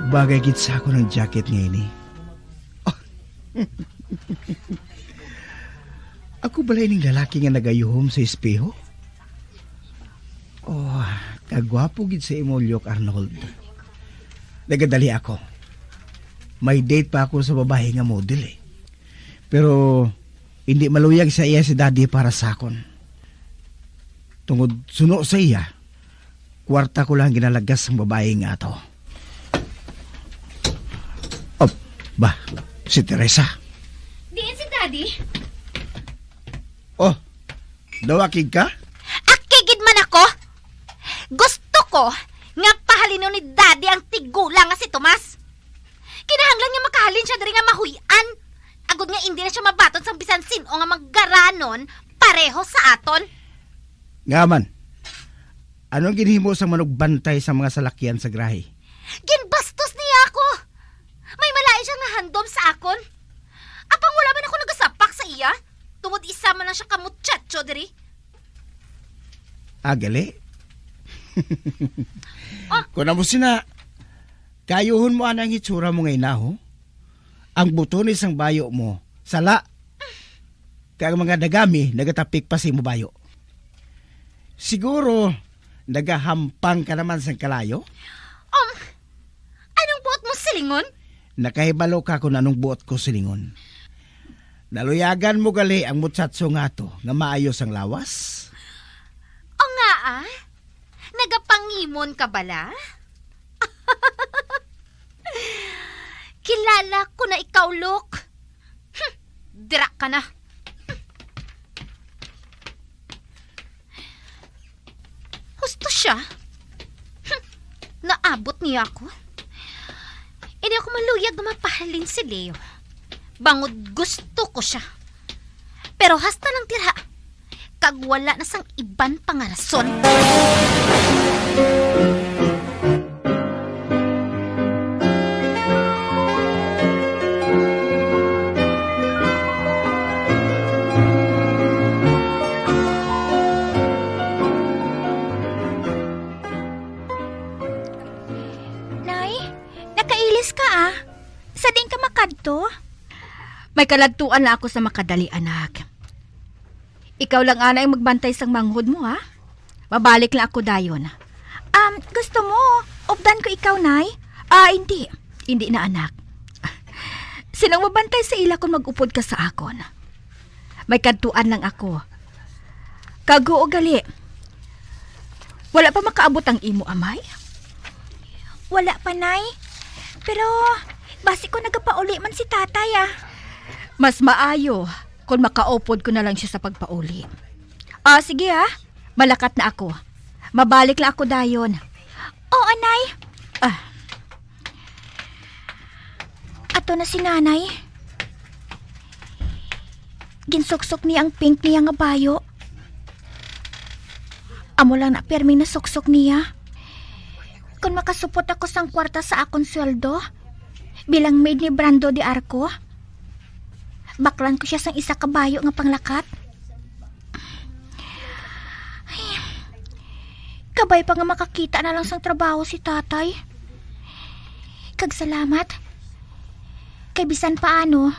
Bagay gid sa ako ng jacket ngayon eh. Oh. Ako balay ning lalaki nga nagayuhom sa espeho? Oh, kagwapo gid sa Emolyok Arnold. Nagadali ako. May date pa ako sa babae nga model eh. Pero hindi maluyag sa iya si daddy para sa akon. Tungod suno sa iya, kwarta ko lang ginalagas ang babae nga to. Ba, si Teresa. Diyan si Daddy. Oh, dawakig ka? Akigid man ako. Gusto ko nga pahalino ni Daddy ang tigulang nga si Tomas. Kinahanglan nga makahalin siya diri nga mahuyan. Agod nga hindi na siya mabaton sang bisan sino nga maggaranon pareho sa aton. Ngaman, anong ginhimo sa manugbantay sa mga salakyan sa grahe? Ginbastos niya ako. May malain siya nga handom sa akon. Apang wala man ako nagasapak sa iya. Tungod isa man lang siya kamutsacho diri. Gali? Kung na mo sina, kayuhon mo anang hitsura mo ngayon na ho? Ang buto ni isang bayo mo, sala. Kaya ang mga dagami, nagatapik pa si mo bayo. Siguro, nagahampang ka naman sa kalayo? Anong buot mo silingon? Nakahibalo ka kung anong buot ko silingon. Naluyagan mo gali ang mutsatso nga to, nga maayos ang lawas? O nga nagapangimon ka bala? Kilala ko na ikaw, Lok. Dirak ka na. Husto siya. Naabot niya ako. Hindi ako maluyag na mapahalin si Leo. Bangod gusto ko siya. Pero hasta lang tira. Kag wala na sang iban pangarason. Nay, nakailis ka ah. Sa din ka makadto? May kalagtuan na ako sa makadali, anak. Ikaw lang, ana, ang magbantay sang manghod mo, ha? Mabalik lang ako dayon. Gusto mo, updan ko ikaw, nay? Hindi. Hindi na, anak. Sinong mabantay sa ila kung mag-upod ka sa akon? May kadtuan lang ako. Kago o gali. Wala pa makaabot ang imo, amay? Wala pa, nay. Pero, basi ko nagapauli man si tatay, Mas maayo kung makaupod ko na lang siya sa pagpauli. Sige, malakat na ako. Mabalik lang ako dayon. Oo, nay. Ato na si nanay. Ginsuksok niya ang pink niya nga bayo. Amo lang na perming nasuksok niya. Kung makasupot ako sang kwarta sa akong sweldo, bilang maid ni Brando de Arco, baklan ko siya sang isa ka bayo nga panglakat. Kabay pa nga makakita na lang sang trabaho si tatay. Kag salamat. Kay bisan paano,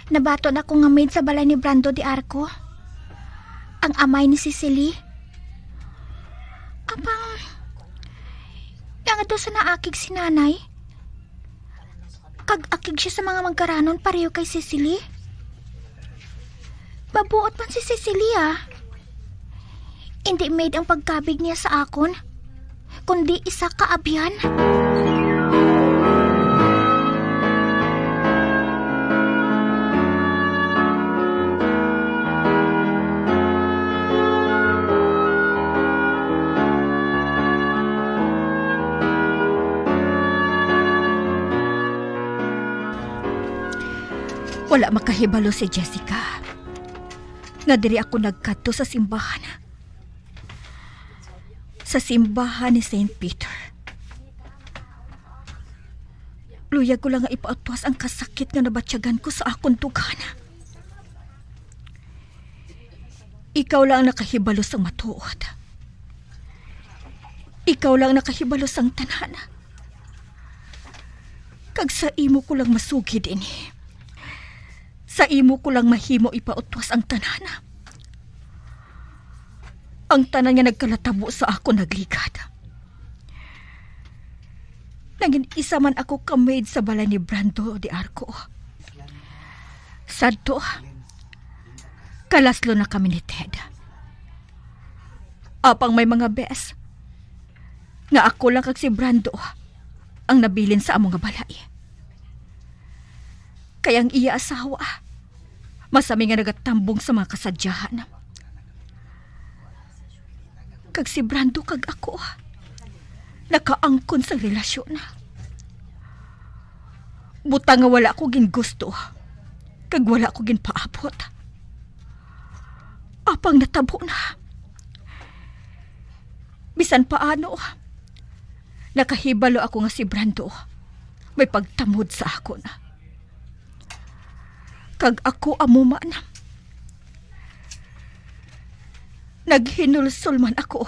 nabaton ako nga maid sa balay ni Brando de Arco. Ang amay ni Cecily. Apang, yang ito sa naakig si nanay. Kag akig siya sa mga magkaranon pareho kay Cecily. Babuot man si Cecily, Hindi maid ang pagkabig niya sa akon, kundi isa ka abyan. Wala makahibalo si Jessica. Nga diri ako nagkadto sa simbahan. Sa simbahan ni St. Peter. Luyag ko lang nga ipaatwas ang kasakit nga nabatsyagan ko sa akong tugan. Ikaw lang nakahibalo sang matuod. Ikaw lang nakahibalo sang tanan. Kag sa imo ko lang masugid ini. Sa imo ko lang mahimo ipautwas ang tanan. Ang tanan nga nagkalatabo sa ako nagligad. Naging isa man ako ka-maid sa balay ni Brando de Arco. Sadto, kalaslo na kami ni Ted. Apang may mga bes, nga ako lang kag si Brando ang nabilin sa among nga balay. Kaya ang iya asawa, masami nga nagatambong sa mga kasadyahan. Kag si Brando kag ako, nakaangkon sa relasyon. Butang nga wala ko gingusto, kag wala ko ginpaabot. Apang natabo na. Bisan paano, nakahibalo ako nga si Brando may pagtamod sa akon. Kag ako amuman. Naghinulsol man ako.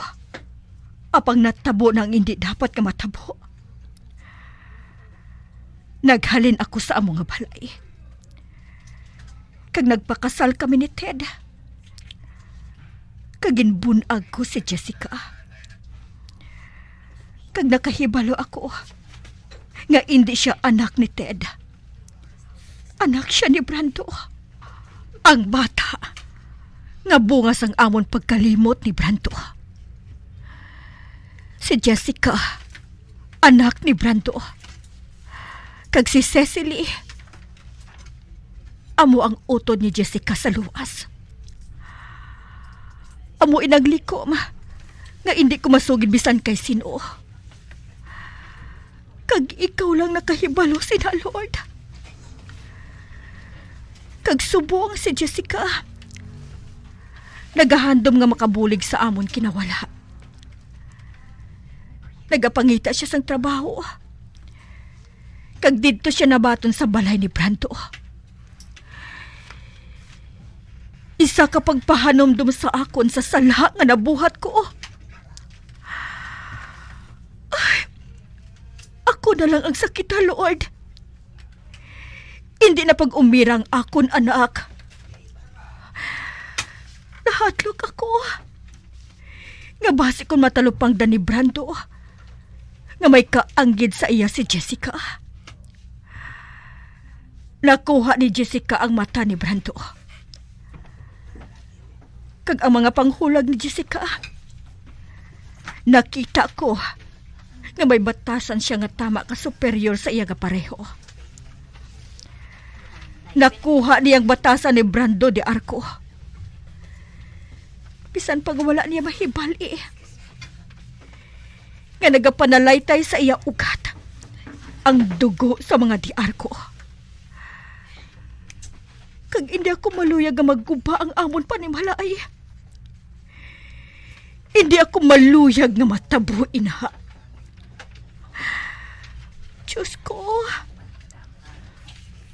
Apang natabo nang hindi dapat ka matabo. Naghalin ako sa among nga balay. Kag nagpakasal kami ni Ted. Kag ginbunag ko si Jessica. Kag nakahibalo ako nga hindi siya anak ni Ted. Anak siya ni Brando. Ang bata nga bunga sang amon pagkalimot ni Brando. Si Jessica, anak ni Brando. Kag si Cecily, amo ang utod ni Jessica sa luwas. Amo inaglikom nga hindi ko masugid bisan kay sino. Kag ikaw lang nakahibalo sina Lord. Kag subong si Jessica. Nagahandom nga makabulig sa amon kinawala. Nagapangita siya sang trabaho. Kag didto siya nabaton sa balay ni Brando. Isa ka pagpahanomdom sa akon sa sala nga nabuhat ko. Ay, ako na lang ang sakita, Lord. Hindi na pag-umirang akon, anak. Nahatlok ako. Nga base kon matalupang ni Brando. Nga may kaanggid sa iya si Jessica. Nakuha ni Jessica ang mata ni Brando. Kag ang mga panghulag ni Jessica, nakita ko nga may batasan siya nga tama ka superior sa iya nga pareho. Nakuha niyang batasan ni Brando de Arco. Bisan pag wala niya mahibali. Nga nagapanalaytay sa iya ugat ang dugo sa mga di Arco. Kag hindi ako maluyag nga magguba ang amon panimalay. Hindi ako maluyag nga matabuin ha. Diyos ko,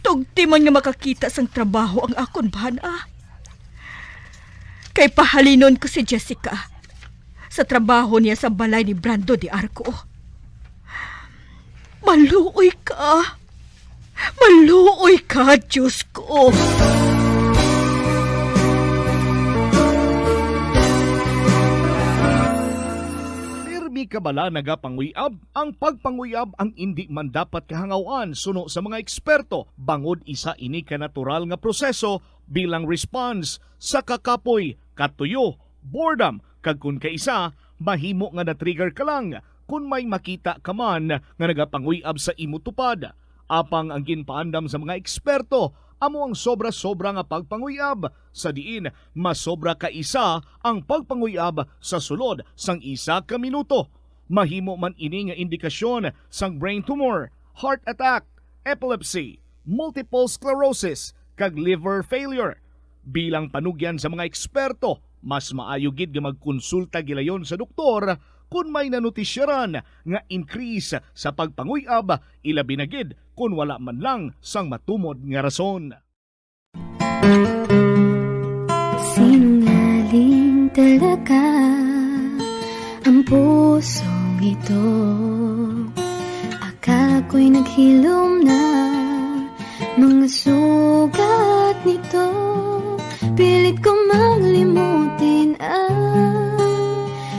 tugti man nga makakita sang trabaho ang akon bana. Kay pahalinon ko si Jessica sa trabaho niya sa balay ni Brando de Arco. Maluoy ka! Maluoy ka, Diyos ko! Pirmi ka bala nagapanguyab? Ang pagpanguyab ang hindi man dapat kahangawan suno sa mga eksperto. Bangod isa ini ka natural nga proseso bilang response sa kakapoy, katuyo, boredom, kag kun kaisa, mahimo nga na-trigger ka lang kung may makita ka man nga nagapanguyab sa imo tupad. Apang ang ginpaandam sa mga eksperto, amo ang sobra-sobra nga pagpanguyab, sa diin masobra ka isa ang pagpanguyab sa sulod sang isa ka minuto. Mahimo man ini nga indikasyon sang brain tumor, heart attack, epilepsy, multiple sclerosis, kag liver failure. Bilang panugyan sa mga eksperto, mas maayo gid nga magkonsulta gilayon sa doktor kung may nanutisyaran nga increase sa pagpanguyab, ilabi na gid kung wala man lang sang matumod nga rason. Sinungaling talaga ang pusong ito. Akala ko'y naghilom na mga sugat nito. Pilit ko malimutin ang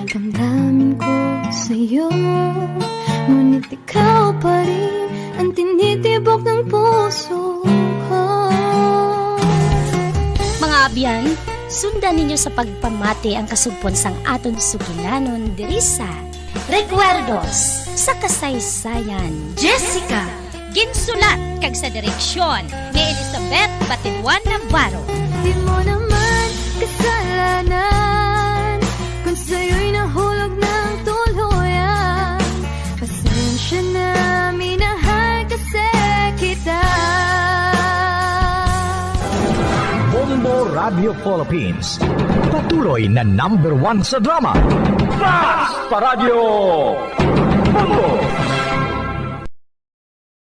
damdamin ko sa'yo. Ngunit ikaw pa rin ang tinitibok ng puso ko. Mga abyan, sundan ninyo sa pagpamati ang kasugpon sang aton sugilanon diri sa Recuerdos sa Kasaysayan. Jessica! Ginsulat kag sa direksyon ni Elizabeth Batiduan Navarro. Di mo naman kasalanan kung sa'yo'y nahulog ng tuluyan. Pasensya na, minahal kasi kita. Bombo Radio Philippines, patuloy na #1 sa drama. Fast Paradyo! Bombo!